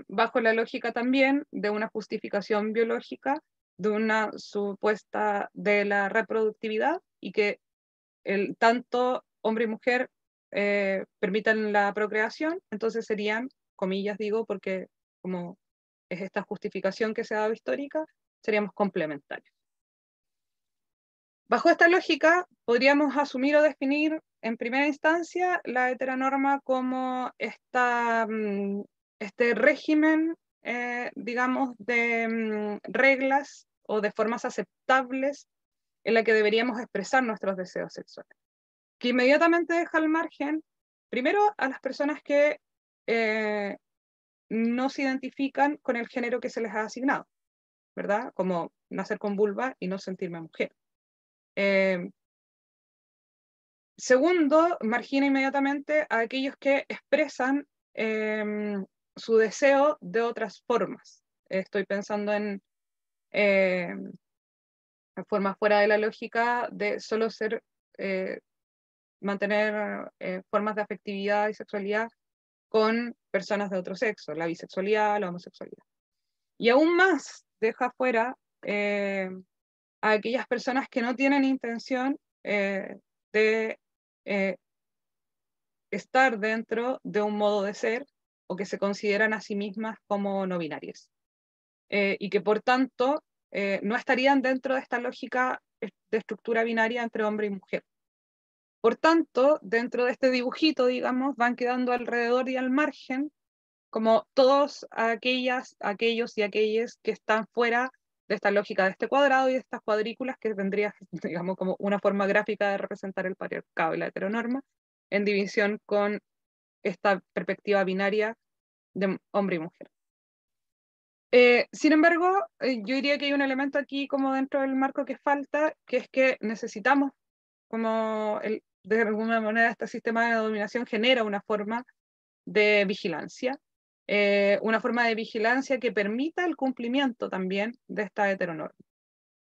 Speaker 2: bajo la lógica también de una justificación biológica, de una supuesta de la reproductividad, y que tanto hombre y mujer permitan la procreación, entonces serían, comillas digo, porque como es esta justificación que se ha dado histórica, seríamos complementarios. Bajo esta lógica, podríamos asumir o definir en primera instancia la heteronorma como este régimen, digamos, de reglas o de formas aceptables en la que deberíamos expresar nuestros deseos sexuales, que inmediatamente deja al margen, primero, a las personas que no se identifican con el género que se les ha asignado, ¿verdad? Como nacer con vulva y no sentirme mujer. Segundo, margina inmediatamente a aquellos que expresan su deseo de otras formas. Estoy pensando en formas fuera de la lógica de solo mantener formas de afectividad y sexualidad con personas de otro sexo, la bisexualidad, la homosexualidad. Y aún más deja fuera a aquellas personas que no tienen intención de estar dentro de un modo de ser o que se consideran a sí mismas como no binarias. Y que por tanto no estarían dentro de esta lógica de estructura binaria entre hombre y mujer. Por tanto, dentro de este dibujito, digamos, van quedando alrededor y al margen como todos aquellos y aquellas que están fuera de esta lógica de este cuadrado y de estas cuadrículas que vendría, digamos, como una forma gráfica de representar el patriarcado y la heteronorma, en división con esta perspectiva binaria de hombre y mujer. Sin embargo, yo diría que hay un elemento aquí como dentro del marco que falta, que es que necesitamos, como de alguna manera este sistema de dominación genera una forma de vigilancia, una forma de vigilancia que permita el cumplimiento también de esta heteronorma.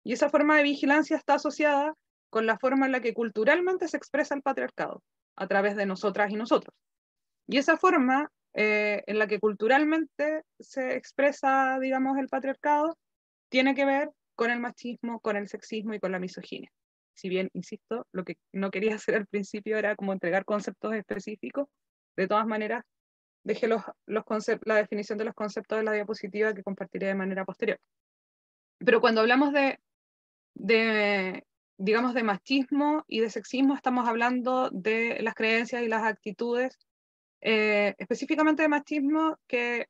Speaker 2: Y esa forma de vigilancia está asociada con la forma en la que culturalmente se expresa el patriarcado, a través de nosotras y nosotros. Y esa forma en la que culturalmente se expresa, digamos, el patriarcado, tiene que ver con el machismo, con el sexismo y con la misoginia. Si bien, insisto, lo que no quería hacer al principio era como entregar conceptos específicos, de todas maneras, dejé la definición de los conceptos de la diapositiva que compartiré de manera posterior. Pero cuando hablamos digamos, de machismo y de sexismo, estamos hablando de las creencias y las actitudes, específicamente de machismo, que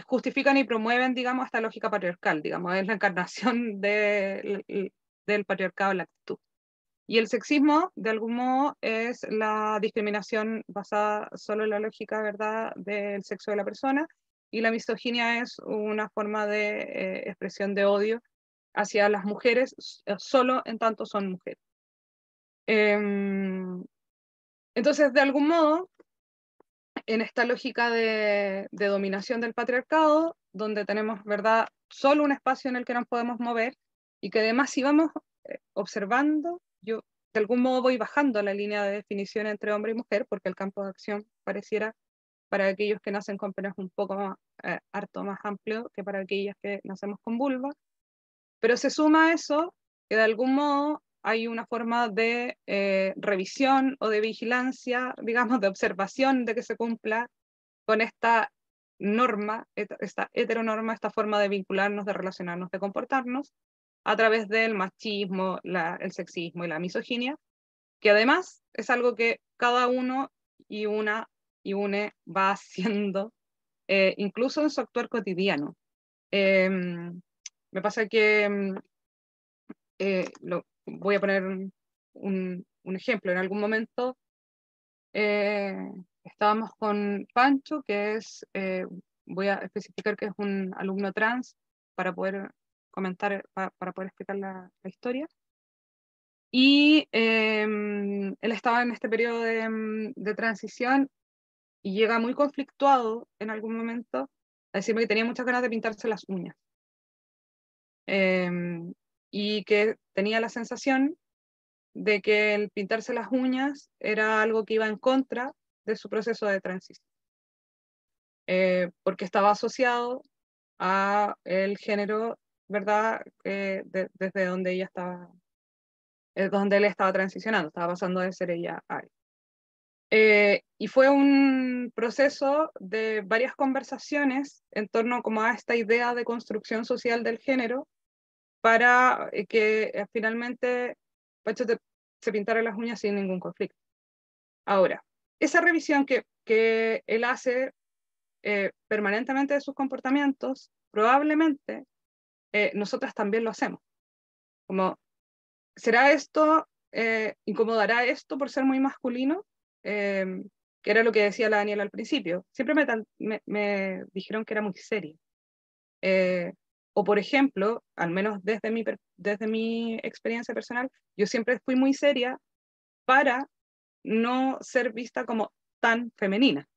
Speaker 2: justifican y promueven, digamos, esta lógica patriarcal, digamos, es la encarnación del patriarcado en la actitud. Y el sexismo, de algún modo, es la discriminación basada solo en la lógica, ¿verdad?, del sexo de la persona, y la misoginia es una forma de expresión de odio hacia las mujeres, solo en tanto son mujeres. Entonces, de algún modo, en esta lógica de dominación del patriarcado, donde tenemos, ¿verdad?, solo un espacio en el que nos podemos mover, y que además si vamos observando, yo de algún modo voy bajando la línea de definición entre hombre y mujer, porque el campo de acción pareciera, para aquellos que nacen con penes, un poco más, harto más amplio que para aquellas que nacemos con vulva, pero se suma a eso que de algún modo hay una forma de revisión o de vigilancia, digamos, de observación de que se cumpla con esta norma, esta heteronorma, esta forma de vincularnos, de relacionarnos, de comportarnos, a través del machismo, el sexismo y la misoginia, que además es algo que cada uno y una y une va haciendo, incluso en su actuar cotidiano. Me pasa que voy a poner un ejemplo. En algún momento estábamos con Pancho, que es, voy a especificar que es un alumno trans para poder comentar, para poder explicar la historia. Y él estaba en este periodo de transición y llega muy conflictuado en algún momento a decirme que tenía muchas ganas de pintarse las uñas. Y que tenía la sensación de que el pintarse las uñas era algo que iba en contra de su proceso de transición, porque estaba asociado a el género, ¿verdad? Desde donde ella estaba, donde él estaba transicionando, estaba pasando de ser ella a él. Y fue un proceso de varias conversaciones en torno como a esta idea de construcción social del género, para que finalmente Pacho se pintara las uñas sin ningún conflicto. Ahora, esa revisión que él hace permanentemente de sus comportamientos, probablemente nosotras también lo hacemos. Como, ¿será esto, incomodará esto por ser muy masculino? Que era lo que decía la Daniela al principio. Siempre me dijeron que era muy seria. O por ejemplo, al menos desde mi experiencia personal, yo siempre fui muy seria para no ser vista como tan femenina.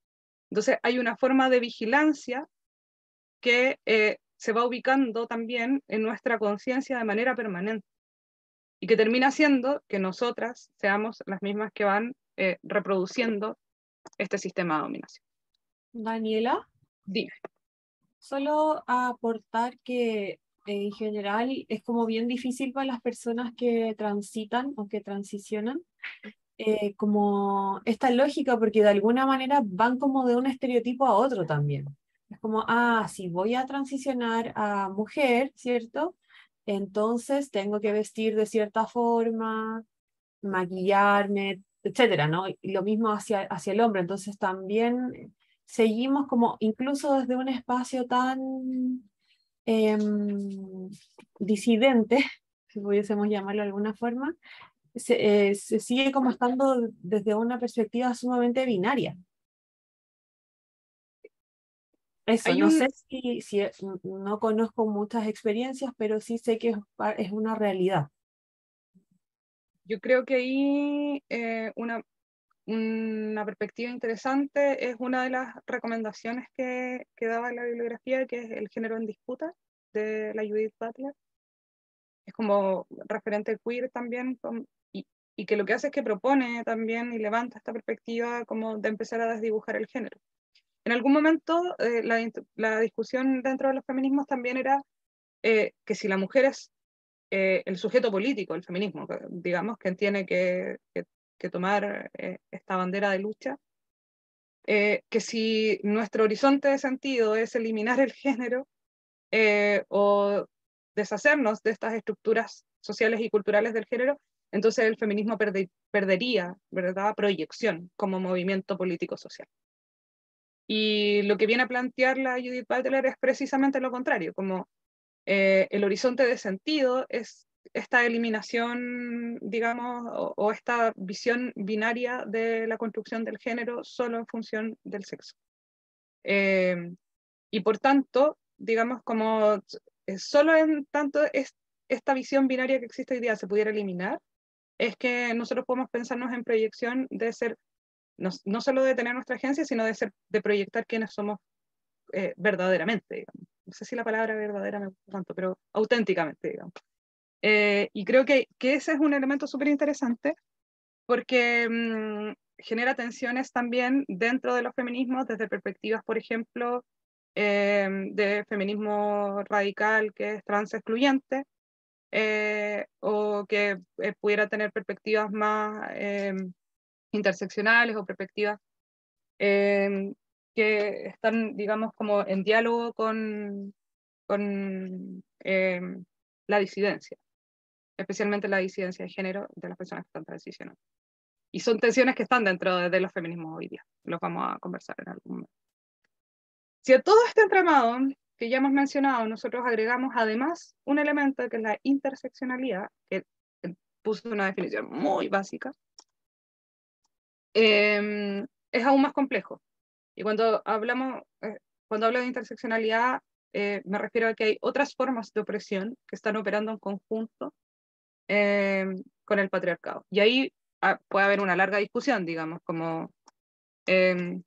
Speaker 2: Entonces hay una forma de vigilancia que se va ubicando también en nuestra conciencia de manera permanente y que termina haciendo que nosotras seamos las mismas que van reproduciendo este sistema de dominación.
Speaker 6: Daniela,
Speaker 2: Dime.
Speaker 6: solo a aportar que en general es como bien difícil para las personas que transitan o que transicionan, como esta lógica, porque de alguna manera van como de un estereotipo a otro también. Es como, si voy a transicionar a mujer, ¿cierto? Entonces tengo que vestir de cierta forma, maquillarme, etcétera, ¿no? Y lo mismo hacia el hombre. Entonces también seguimos como, incluso desde un espacio tan disidente, si pudiésemos llamarlo de alguna forma, se sigue como estando desde una perspectiva sumamente binaria. Eso, no sé si no conozco muchas experiencias, pero sí sé que es una realidad.
Speaker 2: Yo creo que ahí una perspectiva interesante es una de las recomendaciones que daba en la bibliografía, que es El género en disputa, de la Judith Butler. Es como referente queer también, y que lo que hace es que propone también y levanta esta perspectiva como de empezar a desdibujar el género. En algún momento la discusión dentro de los feminismos también era que si la mujer es el sujeto político, el feminismo, digamos, que tiene que tomar esta bandera de lucha, que si nuestro horizonte de sentido es eliminar el género o deshacernos de estas estructuras sociales y culturales del género, entonces el feminismo perdería, ¿verdad?, proyección como movimiento político-social. Y lo que viene a plantear la Judith Butler es precisamente lo contrario, como el horizonte de sentido es esta eliminación, digamos, o esta visión binaria de la construcción del género solo en función del sexo. Y por tanto, digamos, como solo en tanto esta visión binaria que existe hoy día se pudiera eliminar, es que nosotros podemos pensarnos en proyección de ser, no solo de tener nuestra agencia, sino de proyectar quiénes somos verdaderamente, digamos. No sé si la palabra verdadera me gusta tanto, pero auténticamente, digamos. Y creo que ese es un elemento súper interesante porque genera tensiones también dentro de los feminismos desde perspectivas, por ejemplo, de feminismo radical que es trans excluyente, o que pudiera tener perspectivas más interseccionales o perspectivas que están, digamos, como en diálogo con la disidencia, especialmente la disidencia de género de las personas que están transicionando. Y son tensiones que están dentro de los feminismos hoy día, los vamos a conversar en algún momento. Si a todo este entramado que ya hemos mencionado, nosotros agregamos además un elemento que es la interseccionalidad, que puse una definición muy básica, es aún más complejo. Y cuando hablo de interseccionalidad, me refiero a que hay otras formas de opresión que están operando en conjunto con el patriarcado. Y ahí puede haber una larga discusión, digamos, como me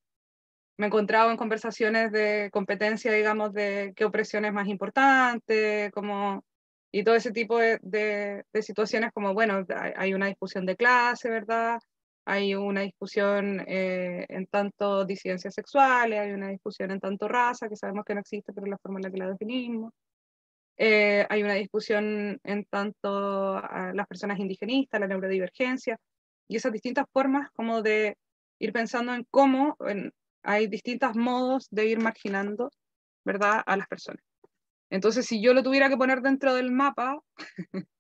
Speaker 2: he encontrado en conversaciones de competencia, digamos, de qué opresión es más importante, como, y todo ese tipo de situaciones como, bueno, hay una discusión de clase, ¿verdad? Hay una discusión en tanto disidencias sexuales, hay una discusión en tanto raza, que sabemos que no existe, pero es la forma en la que la definimos. Hay una discusión en tanto a las personas indigenistas, la neurodivergencia, y esas distintas formas como de ir pensando en cómo hay distintos modos de ir marginando, ¿verdad?, a las personas. Entonces, si yo lo tuviera que poner dentro del mapa,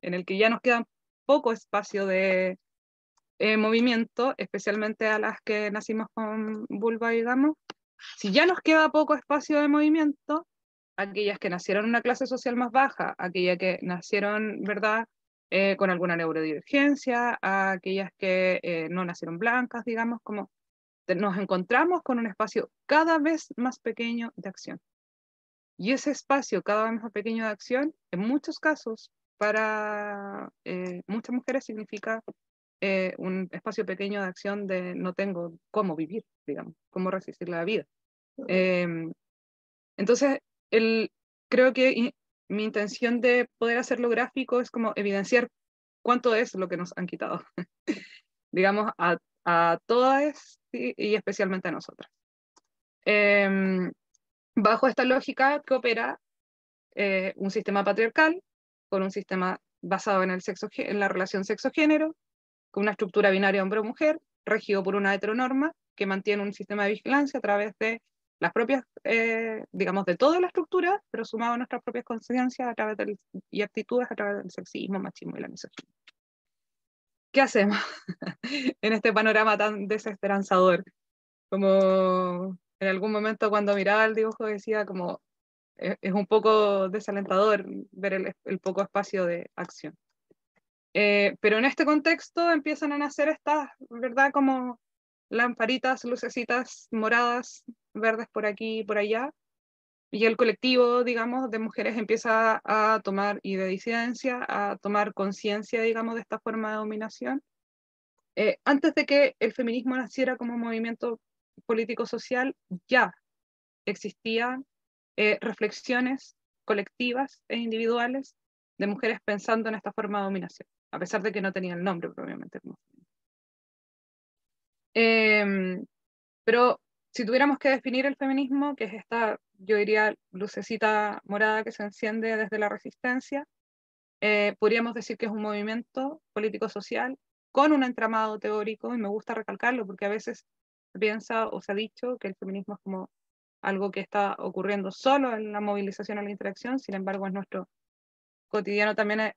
Speaker 2: en el que ya nos queda poco espacio de movimiento, especialmente a las que nacimos con vulva, digamos, si ya nos queda poco espacio de movimiento, aquellas que nacieron en una clase social más baja, aquellas que nacieron, ¿verdad?, con alguna neurodivergencia, aquellas que no nacieron blancas, digamos, como nos encontramos con un espacio cada vez más pequeño de acción. Y ese espacio cada vez más pequeño de acción, en muchos casos, para muchas mujeres significa un espacio pequeño de acción de no tengo cómo vivir, digamos, cómo resistir la vida. Entonces, creo que mi intención de poder hacerlo gráfico es como evidenciar cuánto es lo que nos han quitado, digamos, a todas y especialmente a nosotras. Bajo esta lógica que opera un sistema patriarcal, con un sistema basado en la relación sexo-género, con una estructura binaria hombre-mujer, regido por una heteronorma que mantiene un sistema de vigilancia a través de las propias, digamos, de toda la estructura, pero sumado a nuestras propias conciencias y actitudes a través del sexismo, machismo y la misoginia. ¿Qué hacemos en este panorama tan desesperanzador? Como en algún momento cuando miraba el dibujo decía como es un poco desalentador ver el poco espacio de acción. Pero en este contexto empiezan a nacer estas, ¿verdad? Como lamparitas, lucecitas moradas, verdes por aquí y por allá, y el colectivo, digamos, de mujeres empieza a tomar, y de disidencia, a tomar conciencia, digamos, de esta forma de dominación. Antes de que el feminismo naciera como movimiento político-social, ya existían reflexiones colectivas e individuales de mujeres pensando en esta forma de dominación, a pesar de que no tenían nombre propiamente. Pero si tuviéramos que definir el feminismo, que es esta, yo diría, lucecita morada que se enciende desde la resistencia, podríamos decir que es un movimiento político-social con un entramado teórico, y me gusta recalcarlo porque a veces se piensa o se ha dicho que el feminismo es como algo que está ocurriendo solo en la movilización a la interacción, sin embargo en nuestro cotidiano también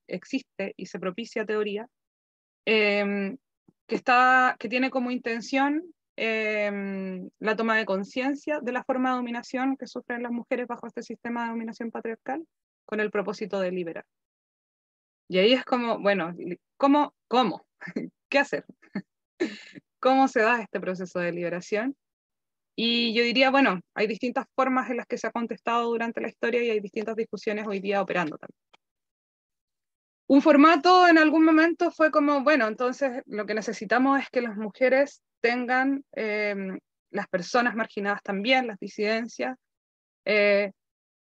Speaker 2: existe y se propicia teoría, que tiene como intención la toma de conciencia de la forma de dominación que sufren las mujeres bajo este sistema de dominación patriarcal, con el propósito de liberar. Y ahí es como, bueno, ¿cómo? ¿Qué hacer? ¿Cómo se da este proceso de liberación? Y yo diría, bueno, hay distintas formas en las que se ha contestado durante la historia y hay distintas discusiones hoy día operando también. Un formato en algún momento fue como, bueno, entonces lo que necesitamos es que las mujeres tengan, las personas marginadas también, las disidencias,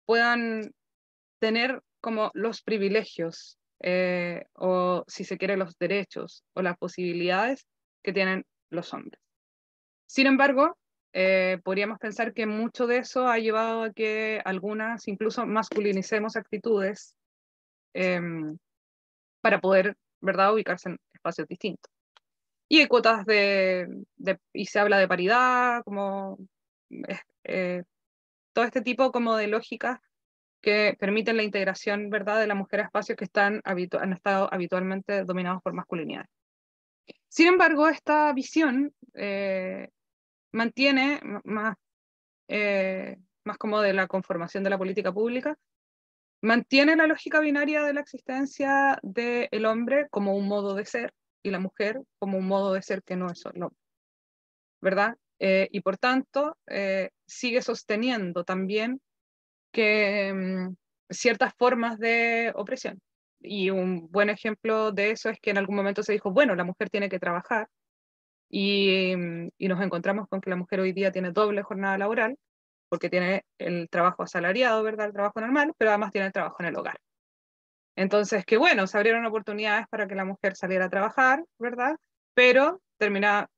Speaker 2: puedan tener como los privilegios, o si se quiere los derechos o las posibilidades que tienen los hombres. Sin embargo, podríamos pensar que mucho de eso ha llevado a que algunas incluso masculinicemos actitudes para poder, ¿verdad?, ubicarse en espacios distintos. Y hay cuotas y se habla de paridad, como todo este tipo como de lógicas que permiten la integración, ¿verdad?, de la mujer a espacios que han estado habitualmente dominados por masculinidad. Sin embargo, esta visión mantiene más como de la conformación de la política pública, mantiene la lógica binaria de la existencia del hombre como un modo de ser y la mujer como un modo de ser que no es solo, ¿verdad? Y por tanto, sigue sosteniendo también que ciertas formas de opresión. Y un buen ejemplo de eso es que en algún momento se dijo, bueno, la mujer tiene que trabajar, y nos encontramos con que la mujer hoy día tiene doble jornada laboral, porque tiene el trabajo asalariado, ¿verdad?, el trabajo normal, pero además tiene el trabajo en el hogar. Entonces, que bueno, se abrieron oportunidades para que la mujer saliera a trabajar, ¿verdad? Pero termina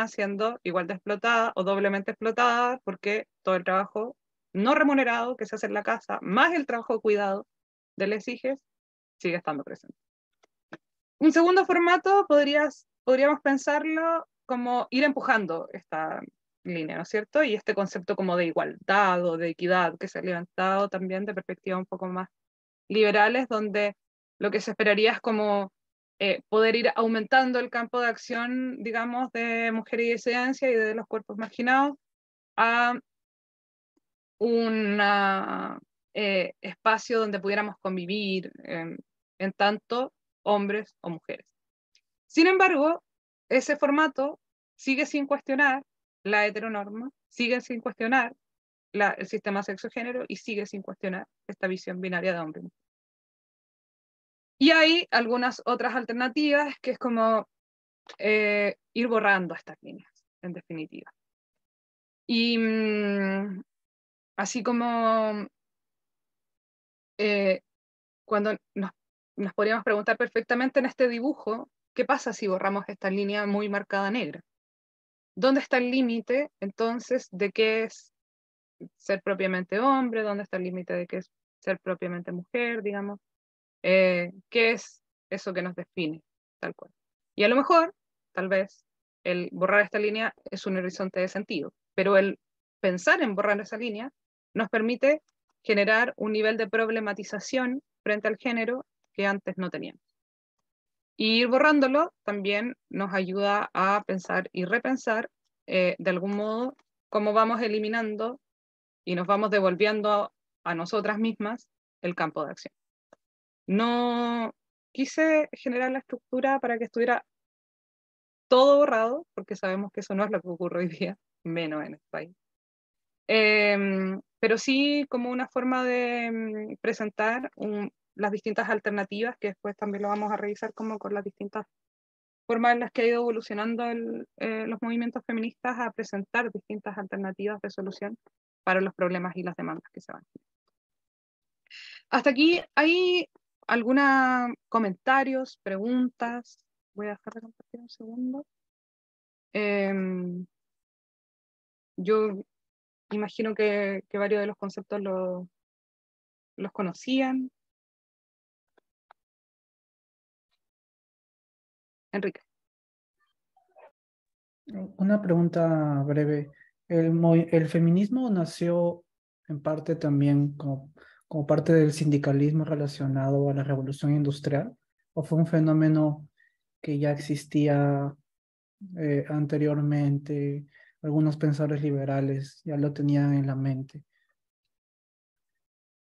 Speaker 2: siendo igual de explotada o doblemente explotada, porque todo el trabajo no remunerado que se hace en la casa, más el trabajo de cuidado de las hijas, sigue estando presente. Un segundo formato podríamos pensarlo como ir empujando esta línea, ¿no es cierto? Y este concepto como de igualdad o de equidad que se ha levantado también de perspectiva un poco más liberales, donde lo que se esperaría es como poder ir aumentando el campo de acción, digamos, de mujer y disidencia y de los cuerpos marginados a un espacio donde pudiéramos convivir en tanto hombres o mujeres. Sin embargo, ese formato sigue sin cuestionar la heteronorma, sigue sin cuestionar el sistema sexo-género y sigue sin cuestionar esta visión binaria de hombre y mujer. Y hay algunas otras alternativas que es como ir borrando estas líneas, en definitiva. Y así como cuando nos podríamos preguntar perfectamente en este dibujo, ¿qué pasa si borramos esta línea muy marcada negra? ¿Dónde está el límite, entonces, de qué es ser propiamente hombre? ¿Dónde está el límite de qué es ser propiamente mujer, digamos? ¿Qué es eso que nos define, tal cual? Y a lo mejor, tal vez, el borrar esta línea es un horizonte de sentido, pero el pensar en borrar esa línea nos permite generar un nivel de problematización frente al género que antes no teníamos. Y ir borrándolo también nos ayuda a pensar y repensar de algún modo cómo vamos eliminando y nos vamos devolviendo a nosotras mismas el campo de acción. No quise generar la estructura para que estuviera todo borrado, porque sabemos que eso no es lo que ocurre hoy día, menos en este país. Pero sí como una forma de presentar las distintas alternativas, que después también lo vamos a revisar como con las distintas formas en las que ha ido evolucionando los movimientos feministas a presentar distintas alternativas de solución para los problemas y las demandas que se van. Hasta aquí hay algunos comentarios, preguntas. Voy a dejar de compartir un segundo. Yo imagino que varios de los conceptos los conocían. Enrique.
Speaker 7: Una pregunta breve. ¿El feminismo nació en parte también como parte del sindicalismo relacionado a la revolución industrial? ¿O fue un fenómeno que ya existía anteriormente? Algunos pensadores liberales ya lo tenían en la mente.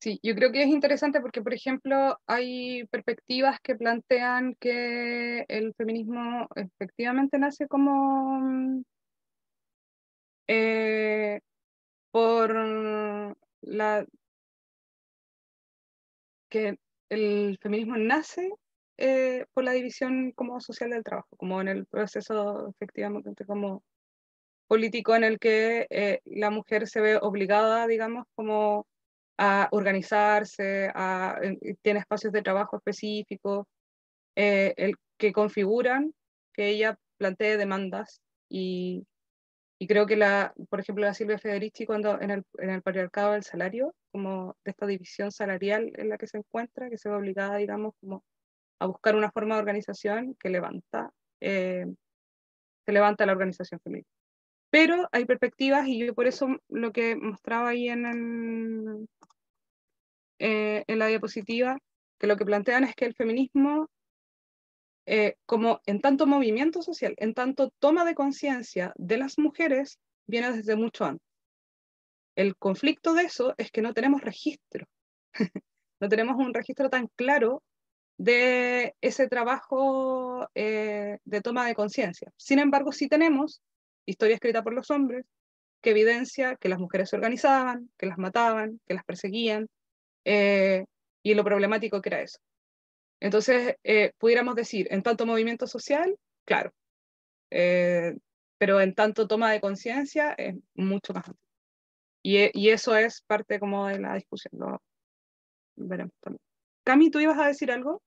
Speaker 2: Sí, yo creo que es interesante porque, por ejemplo, hay perspectivas que plantean que el feminismo efectivamente nace como por que el feminismo nace por la división como social del trabajo, como en el proceso efectivamente como político en el que la mujer se ve obligada, digamos, como a organizarse, tiene espacios de trabajo específicos, que configuran que ella plantee demandas y creo que por ejemplo, la Silvia Federici, cuando en el patriarcado del salario, como de esta división salarial en la que se encuentra, que se ve obligada, digamos, como a buscar una forma de organización que se levanta la organización femenina. Pero hay perspectivas, y yo por eso lo que mostraba ahí en la diapositiva, que lo que plantean es que el feminismo, como en tanto movimiento social, en tanto toma de conciencia de las mujeres, viene desde mucho antes. El conflicto de eso es que no tenemos registro, no tenemos un registro tan claro de ese trabajo de toma de conciencia. Sin embargo, sí tenemos historia escrita por los hombres que evidencia que las mujeres se organizaban, que las mataban, que las perseguían, y lo problemático que era eso. Entonces, pudiéramos decir, en tanto movimiento social, claro, pero en tanto toma de conciencia es mucho más amplio. Y eso es parte como de la discusión, lo veremos también. Cami, ¿tú ibas a decir algo?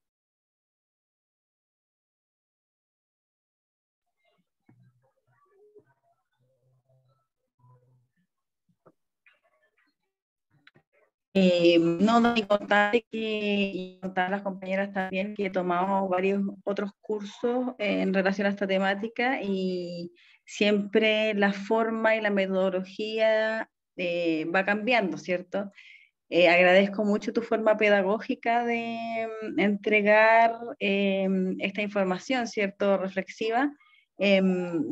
Speaker 4: No, y contar a las compañeras también que tomamos varios otros cursos en relación a esta temática, y siempre la forma y la metodología va cambiando, ¿cierto? Agradezco mucho tu forma pedagógica de entregar esta información, ¿cierto? Reflexiva,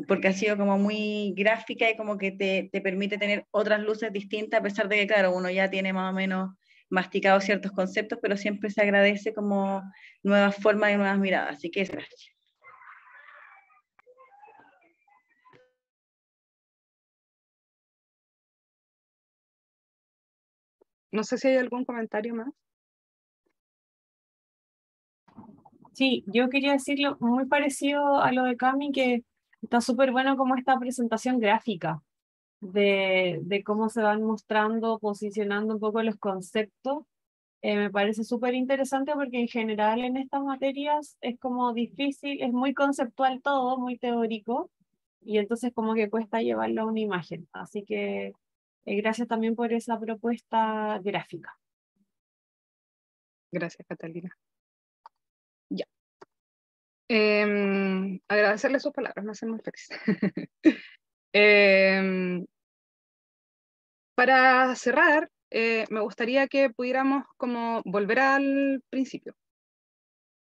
Speaker 4: porque ha sido como muy gráfica y como que te permite tener otras luces distintas, a pesar de que, claro, uno ya tiene más o menos masticado ciertos conceptos, pero siempre se agradece como nuevas formas y nuevas miradas. Así que gracias.
Speaker 2: No sé si hay algún comentario más.
Speaker 6: Sí, yo quería decirlo muy parecido a lo de Cami, que está súper bueno como esta presentación gráfica de cómo se van mostrando, posicionando un poco los conceptos. Me parece súper interesante porque en general en estas materias es como difícil, es muy conceptual todo, muy teórico, y entonces como que cuesta llevarlo a una imagen. Así que gracias también por esa propuesta gráfica.
Speaker 2: Gracias, Catalina. Ya. Agradecerle sus palabras, me hacen muy feliz. Para cerrar, me gustaría que pudiéramos como volver al principio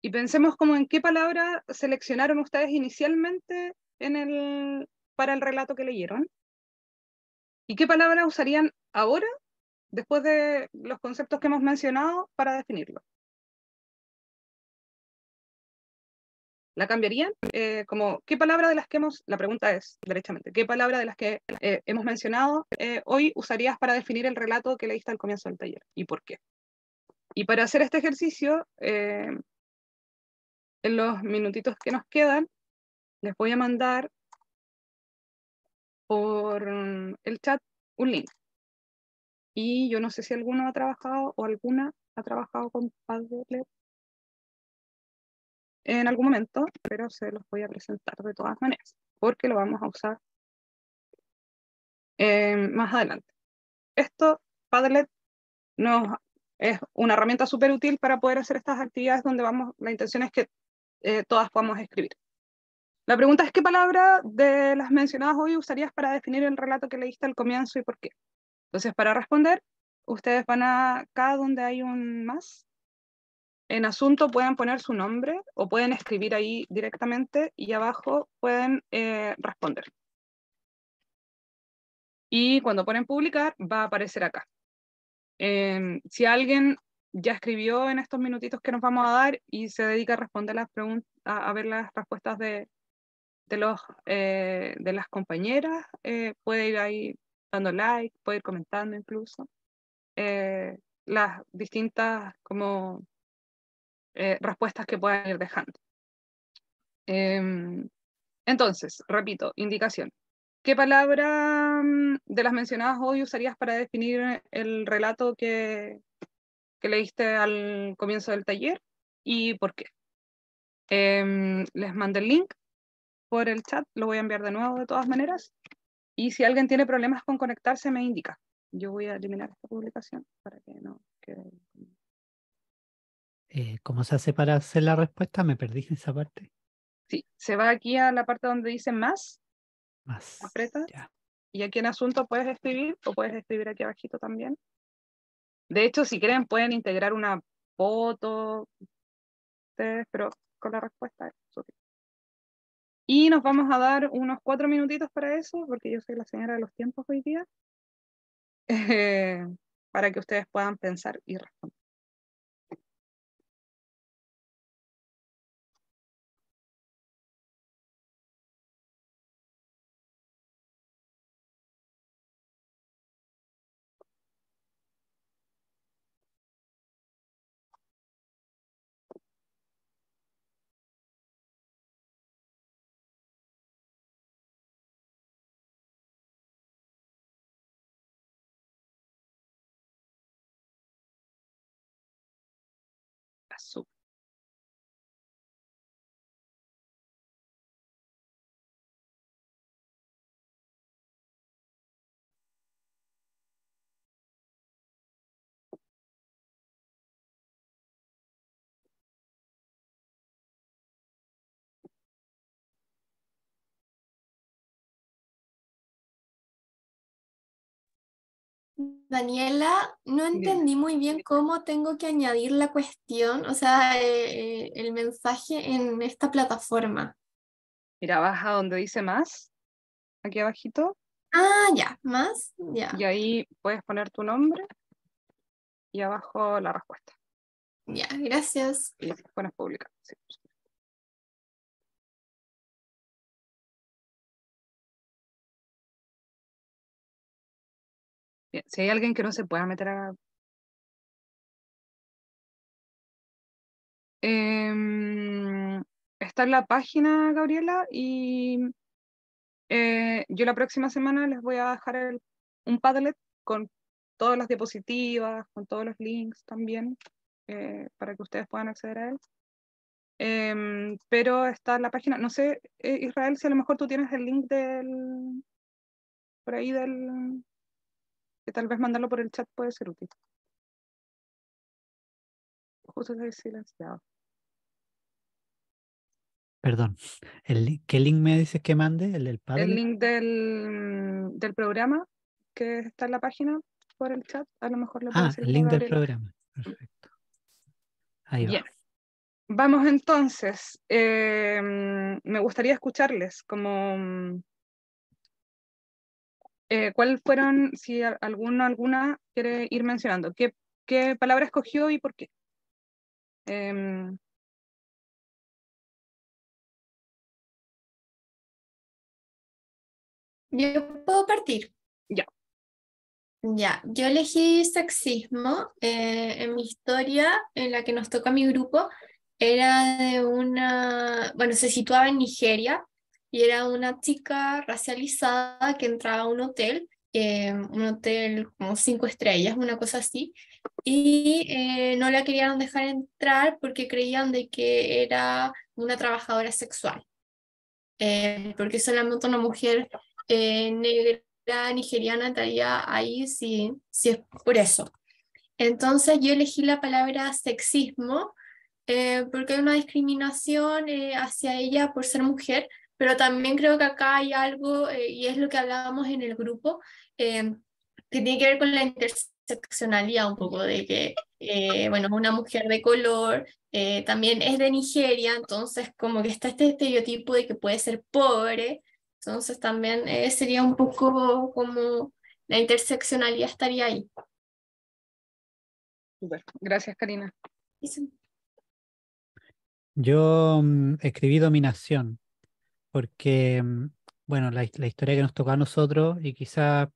Speaker 2: y pensemos como en qué palabra seleccionaron ustedes inicialmente para el relato que leyeron, y qué palabra usarían ahora, después de los conceptos que hemos mencionado, para definirlo. ¿La cambiarían? Como, ¿qué palabra de las que la pregunta es, derechamente, ¿qué palabra de las que hemos mencionado hoy usarías para definir el relato que leíste al comienzo del taller? ¿Y por qué? Y para hacer este ejercicio, en los minutitos que nos quedan, les voy a mandar por el chat un link. Y yo no sé si alguno ha trabajado o alguna ha trabajado con Padlet en algún momento, pero se los voy a presentar de todas maneras, porque lo vamos a usar más adelante. Esto, Padlet, es una herramienta súper útil para poder hacer estas actividades donde la intención es que todas podamos escribir. La pregunta es, ¿qué palabra de las mencionadas hoy usarías para definir el relato que leíste al comienzo y por qué? Entonces, para responder, ustedes van acá donde hay un más. En asunto pueden poner su nombre o pueden escribir ahí directamente y abajo pueden responder. Y cuando ponen publicar, va a aparecer acá. Si alguien ya escribió en estos minutitos que nos vamos a dar y se dedica a responder las preguntas, a ver las respuestas de las compañeras, puede ir ahí dando like, puede ir comentando incluso las distintas como respuestas que puedan ir dejando. Entonces, repito, indicación. ¿Qué palabra de las mencionadas hoy usarías para definir el relato que leíste al comienzo del taller y por qué? Les mandé el link por el chat, lo voy a enviar de nuevo de todas maneras, y si alguien tiene problemas con conectarse me indica. Yo voy a eliminar esta publicación para que no quede.
Speaker 1: ¿Cómo se hace para hacer la respuesta? Me perdí en esa parte.
Speaker 2: Sí, se va aquí a la parte donde dice más,
Speaker 1: Más.
Speaker 2: aprieta,
Speaker 1: Ya.
Speaker 2: Y aquí en asunto puedes escribir, o puedes escribir aquí abajito también. De hecho, si quieren, pueden integrar una foto, ustedes, pero con la respuesta. Y nos vamos a dar unos 4 minutitos para eso, porque yo soy la señora de los tiempos hoy día, para que ustedes puedan pensar y responder. Azul.
Speaker 5: Daniela, no
Speaker 2: Dime.
Speaker 5: entendí muy bien cómo tengo que añadir la cuestión, o sea, el mensaje en esta plataforma.
Speaker 2: Mira, baja donde dice más, aquí abajito,
Speaker 5: Ah, ya, más, ya,
Speaker 2: y ahí puedes poner tu nombre y abajo la respuesta.
Speaker 5: ya, gracias.
Speaker 2: Y pones publicar. Sí. Bien, si hay alguien que no se pueda meter a... está en la página, Gabriela, y yo la próxima semana les voy a dejar un Padlet con todas las diapositivas, con todos los links también, para que ustedes puedan acceder a él. Pero está en la página, no sé, Israel, si a lo mejor tú tienes el link por ahí que tal vez mandarlo por el chat puede ser útil. Justo está silenciado.
Speaker 1: Perdón. ¿Qué link me dices que mande? ¿El del
Speaker 2: El
Speaker 1: Padlet?
Speaker 2: link del programa que está en la página por el chat, a lo mejor le puede
Speaker 1: Ah, el
Speaker 2: servir a
Speaker 1: link del
Speaker 2: Gabriela.
Speaker 1: programa. Perfecto. Ahí
Speaker 2: Bien.
Speaker 1: va.
Speaker 2: Vamos entonces. Me gustaría escucharles como cuál fueron, si alguna quiere ir mencionando, qué palabra escogió y por qué. Em,
Speaker 5: Yo puedo partir.
Speaker 2: ya.
Speaker 5: Ya, yo elegí sexismo en mi historia, en la que nos toca mi grupo, era de una, bueno, se situaba en Nigeria y era una chica racializada que entraba a un hotel como 5 estrellas, una cosa así, y no la querían dejar entrar porque creían de que era una trabajadora sexual, porque solamente una mujer negra nigeriana estaría ahí si es por eso. Entonces yo elegí la palabra sexismo porque hay una discriminación hacia ella por ser mujer, pero también creo que acá hay algo, y es lo que hablábamos en el grupo, que tiene que ver con la interseccionalidad un poco, de que, bueno, una mujer de color también es de Nigeria, entonces como que está este estereotipo de que puede ser pobre, entonces también sería un poco como la interseccionalidad estaría ahí.
Speaker 2: Súper. Gracias, Karina.
Speaker 1: Yo escribí dominación, porque, bueno, la historia que nos tocó a nosotros, y quizá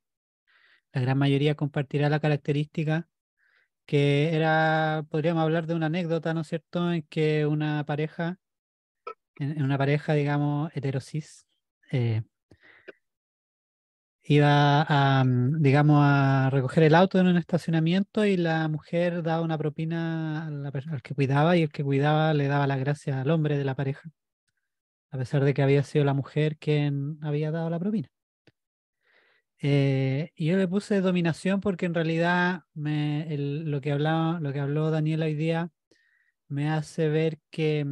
Speaker 1: la gran mayoría compartirá la característica, que era, podríamos hablar de una anécdota, ¿no es cierto?, en que una pareja, en una pareja, digamos, heterosis, eh, iba a, digamos, a recoger el auto en un estacionamiento y la mujer daba una propina al que cuidaba, y el que cuidaba le daba las gracias al hombre de la pareja, a pesar de que había sido la mujer quien había dado la propina. Y yo le puse dominación porque en realidad lo que habló Daniel hoy día me hace ver que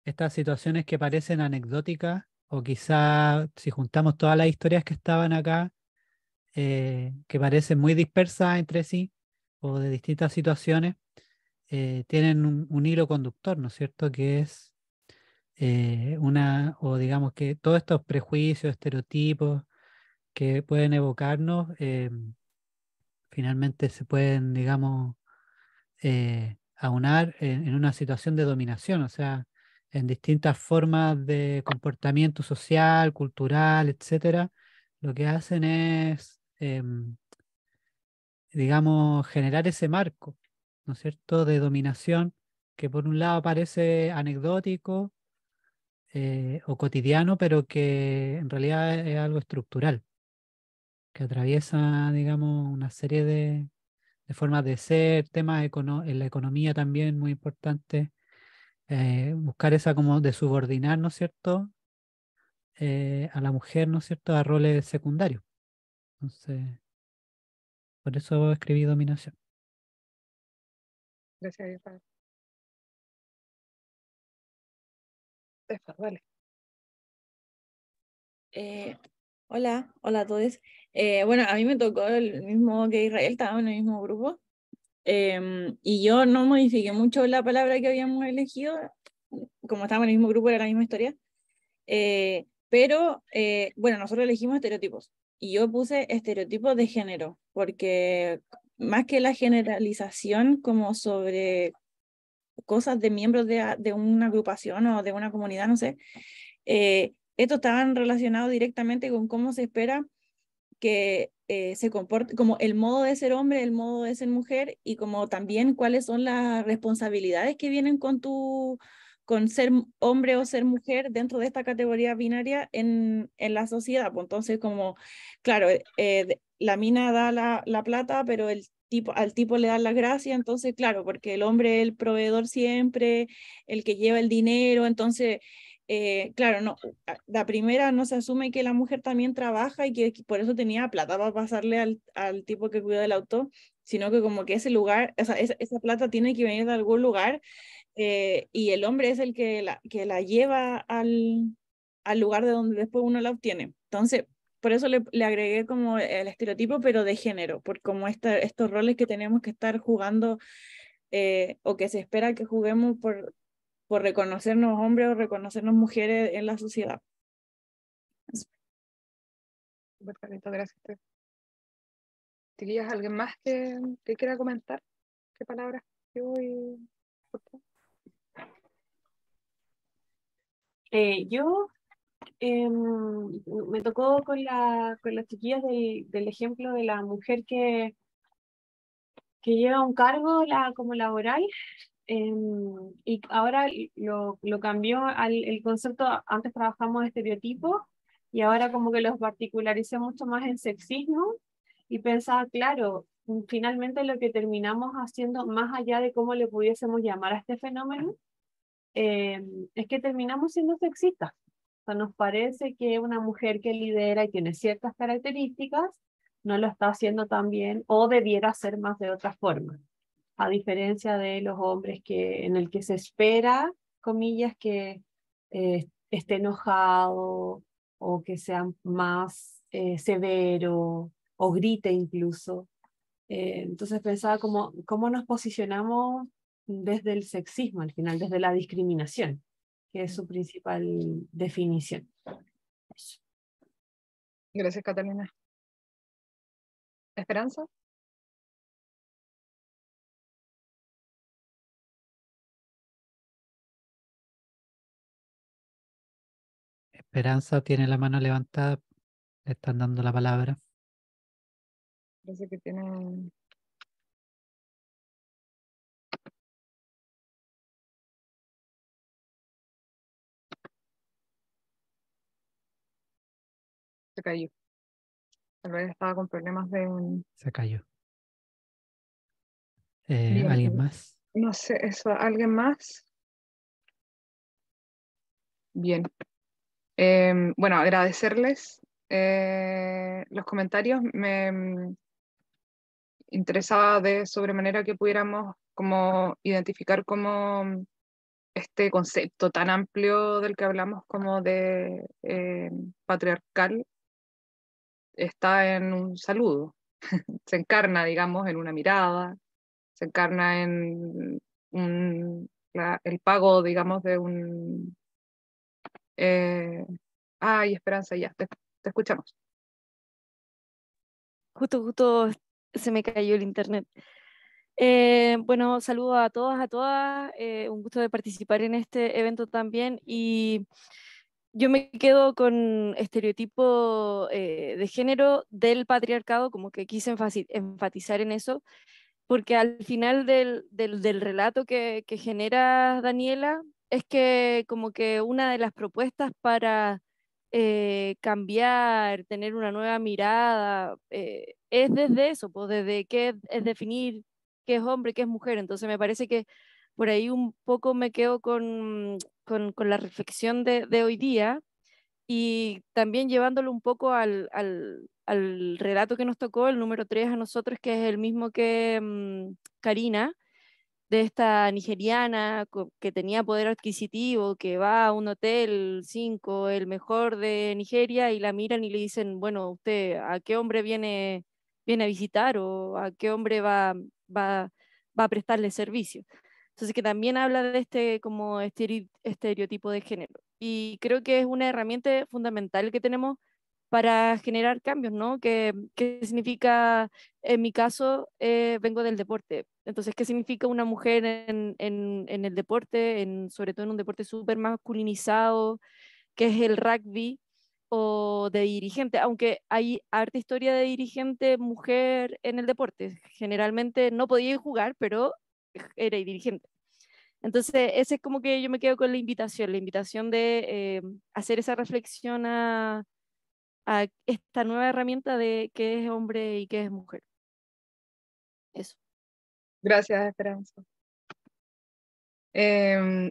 Speaker 1: estas situaciones que parecen anecdóticas o quizá si juntamos todas las historias que estaban acá, que parecen muy dispersas entre sí, o de distintas situaciones, tienen un hilo conductor, ¿no es cierto? Que es o digamos que todos estos prejuicios, estereotipos que pueden evocarnos, finalmente se pueden, digamos, aunar en una situación de dominación, o sea, en distintas formas de comportamiento social, cultural, etcétera, lo que hacen es, digamos, generar ese marco, ¿no es cierto?, de dominación que por un lado parece anecdótico o cotidiano, pero que en realidad es algo estructural, que atraviesa, digamos, una serie de formas de ser, temas en la economía también muy importante, buscar esa como de subordinar, ¿no es cierto?, a la mujer, ¿no es cierto?, a roles secundarios. Entonces, por eso escribí dominación.
Speaker 2: Gracias, Estefa. Estefa, dale.
Speaker 8: Hola a todos. Bueno, a mí me tocó el mismo que Israel, estaba en el mismo grupo. Y yo no modifiqué mucho la palabra que habíamos elegido, como estábamos en el mismo grupo, era la misma historia. Pero, bueno, nosotros elegimos estereotipos. Y yo puse estereotipos de género, porque más que la generalización como sobre cosas de miembros de una agrupación o de una comunidad, no sé, estos estaban relacionados directamente con cómo se espera que se comporte, como el modo de ser hombre, el modo de ser mujer, y como también cuáles son las responsabilidades que vienen con ser hombre o ser mujer dentro de esta categoría binaria en la sociedad. Pues entonces, como, claro, la mina da la plata, pero al tipo le da la gracia, entonces, claro, porque el hombre es el proveedor siempre, el que lleva el dinero, entonces claro, no, la primera no se asume que la mujer también trabaja y que por eso tenía plata para pasarle al tipo que cuida del auto, sino que como que ese lugar, esa plata tiene que venir de algún lugar, y el hombre es el que la lleva al lugar de donde después uno la obtiene. Entonces, por eso le agregué como el estereotipo, pero de género, por como estos roles que tenemos que estar jugando, o que se espera que juguemos por reconocernos hombres o reconocernos mujeres en la sociedad.
Speaker 2: Perfecto, gracias, Estefa. ¿Tenías alguien más que quiera comentar? ¿Qué palabras que voy?
Speaker 6: Yo me tocó con las chiquillas del ejemplo de la mujer que lleva un cargo como laboral, y ahora lo cambió el concepto. Antes trabajamos estereotipos y ahora como que los particularicé mucho más en sexismo, y pensaba, claro, finalmente lo que terminamos haciendo, más allá de cómo le pudiésemos llamar a este fenómeno, es que terminamos siendo sexistas. O sea, nos parece que una mujer que lidera y tiene ciertas características no lo está haciendo tan bien o debiera hacer más de otra forma, a diferencia de los hombres en el que se espera, comillas, que esté enojado o que sea más severo o grite incluso. Entonces pensaba cómo nos posicionamos desde el sexismo al final, desde la discriminación, que es su principal definición. Eso.
Speaker 2: Gracias, Catalina. ¿Esperanza?
Speaker 1: Esperanza tiene la mano levantada, le están dando la palabra.
Speaker 2: Parece que tiene... Se cayó. Tal vez estaba con problemas de...
Speaker 1: Se cayó.
Speaker 2: Bien.
Speaker 1: ¿Alguien más?
Speaker 2: No sé, eso, ¿alguien más? Bien. Bueno, agradecerles los comentarios. Me interesaba de sobremanera que pudiéramos como identificar cómo este concepto tan amplio del que hablamos como de patriarcal está en un saludo, se encarna, digamos, en una mirada, se encarna en el pago, digamos, de un... ay, Esperanza, ya, te escuchamos.
Speaker 9: Justo se me cayó el internet. Bueno, saludo a todos, a todas. Un gusto de participar en este evento también. Y yo me quedo con estereotipo de género del patriarcado, como que quise enfatizar en eso, porque al final del relato que genera Daniela es que como que una de las propuestas para cambiar, tener una nueva mirada, es desde eso, pues desde qué es definir qué es hombre, qué es mujer. Entonces me parece que por ahí un poco me quedo con la reflexión de hoy día y también llevándolo un poco al relato que nos tocó, el número 3 a nosotros, que es el mismo que Karina, de esta nigeriana que tenía poder adquisitivo, que va a un hotel 5, el mejor de Nigeria, y la miran y le dicen, bueno, usted, ¿a qué hombre viene a visitar o a qué hombre va, va a prestarle servicio? Entonces, que también habla de este como estereotipo de género. Y creo que es una herramienta fundamental que tenemos para generar cambios, ¿no? ¿Qué significa, en mi caso, vengo del deporte? Entonces, ¿qué significa una mujer en el deporte, sobre todo en un deporte súper masculinizado, que es el rugby, o de dirigente? Aunque hay harta historia de dirigente mujer en el deporte. Generalmente no podía jugar, pero era dirigente. Entonces, ese es como que yo me quedo con la invitación de hacer esa reflexión a esta nueva herramienta de qué es hombre y qué es mujer. Eso.
Speaker 2: Gracias, Esperanza.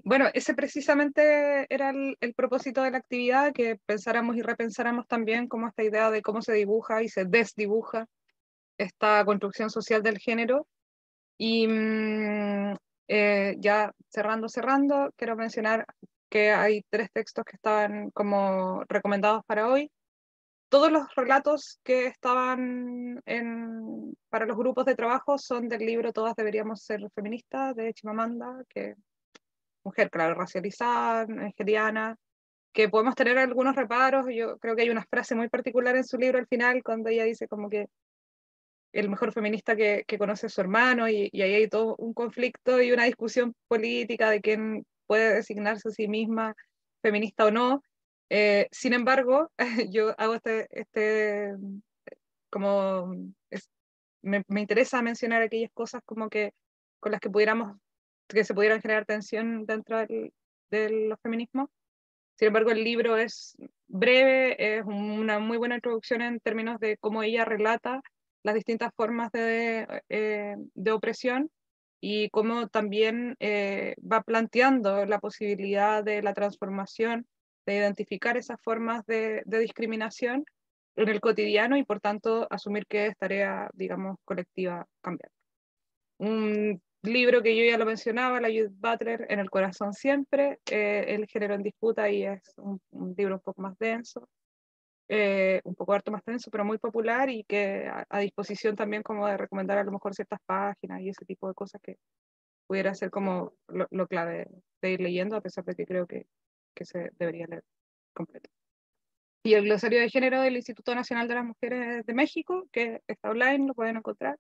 Speaker 2: Bueno, ese precisamente era el propósito de la actividad, que pensáramos y repensáramos también como esta idea de cómo se dibuja y se desdibuja esta construcción social del género. Y ya cerrando, quiero mencionar que hay 3 textos que estaban como recomendados para hoy. Todos los relatos que estaban para los grupos de trabajo son del libro Todas deberíamos ser feministas, de Chimamanda, que mujer, claro, racializada, nigeriana, que podemos tener algunos reparos. Yo creo que hay una frase muy particular en su libro al final, cuando ella dice como que el mejor feminista que conoce a su hermano, y ahí hay todo un conflicto y una discusión política de quién puede designarse a sí misma feminista o no. Sin embargo, yo hago como, me interesa mencionar aquellas cosas como que con las que se pudieran generar tensión dentro de los feminismos. Sin embargo, el libro es breve, es una muy buena introducción en términos de cómo ella relata las distintas formas de opresión, y cómo también va planteando la posibilidad de la transformación, de identificar esas formas de discriminación en el cotidiano, y por tanto asumir que es tarea, digamos, colectiva cambiar. Un libro que yo ya lo mencionaba, la Judith Butler, En el corazón siempre, El género en disputa, y es un libro un poco más denso, un poco harto más denso, pero muy popular, y que a disposición también como de recomendar a lo mejor ciertas páginas y ese tipo de cosas que pudiera ser como lo clave de ir leyendo, a pesar de que creo que se debería leer completo. Y el glosario de género del Instituto Nacional de las Mujeres de México, que está online, lo pueden encontrar,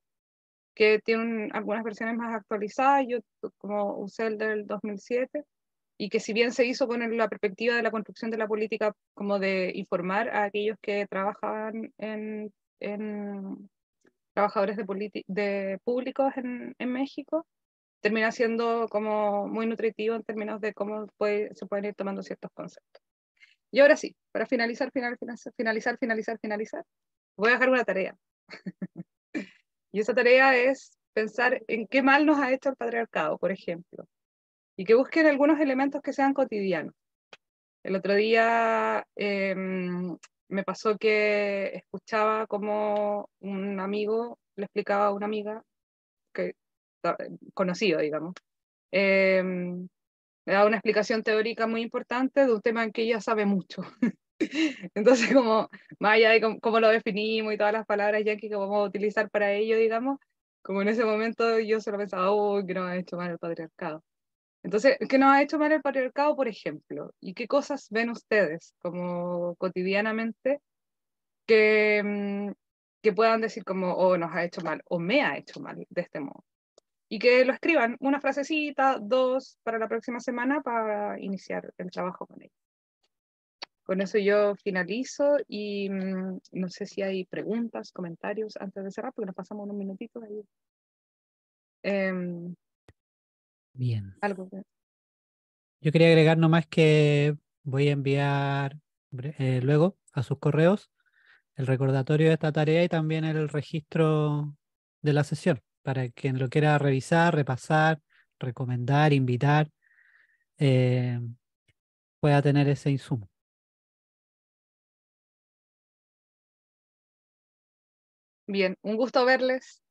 Speaker 2: que tiene algunas versiones más actualizadas. Yo como usé el del 2007, y que si bien se hizo con la perspectiva de la construcción de la política, como de informar a aquellos que trabajaban en trabajadores de públicos en México, termina siendo como muy nutritivo en términos de cómo se pueden ir tomando ciertos conceptos. Y ahora sí, para finalizar, voy a dejar una tarea. Y esa tarea es pensar en qué mal nos ha hecho el patriarcado, por ejemplo, y que busquen algunos elementos que sean cotidianos. El otro día me pasó que escuchaba como un amigo le explicaba a una amiga, que conocido, digamos, Le da una explicación teórica muy importante de un tema en que ella sabe mucho. Entonces, como más allá de cómo lo definimos y todas las palabras ya que vamos a utilizar para ello, digamos, como en ese momento yo solo pensaba, oh, que nos ha hecho mal el patriarcado. Entonces, ¿qué nos ha hecho mal el patriarcado, por ejemplo? ¿Y qué cosas ven ustedes como cotidianamente que puedan decir como, oh, nos ha hecho mal, o me ha hecho mal de este modo? Y que lo escriban, una frasecita, 2, para la próxima semana para iniciar el trabajo con ellos. Con eso yo finalizo y no sé si hay preguntas, comentarios antes de cerrar, porque nos pasamos unos minutitos ahí.
Speaker 1: Bien.
Speaker 2: Algo que...
Speaker 1: Yo quería agregar nomás que voy a enviar luego a sus correos el recordatorio de esta tarea y también el registro de la sesión, para quien lo quiera revisar, repasar, recomendar, invitar, pueda tener ese insumo.
Speaker 2: Bien, un gusto verles.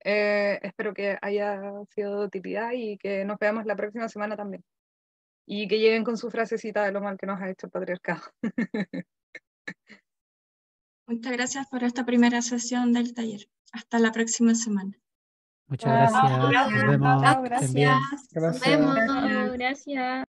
Speaker 2: Espero que haya sido de utilidad y que nos veamos la próxima semana también. Y que lleguen con su frasecita de lo mal que nos ha hecho el patriarcado.
Speaker 3: Muchas gracias por esta primera sesión del taller. Hasta la próxima semana.
Speaker 1: Muchas gracias. Nos vemos.
Speaker 4: Chao,
Speaker 1: Que estén bien.
Speaker 4: gracias.
Speaker 5: Nos
Speaker 7: Gracias.
Speaker 5: vemos. Gracias.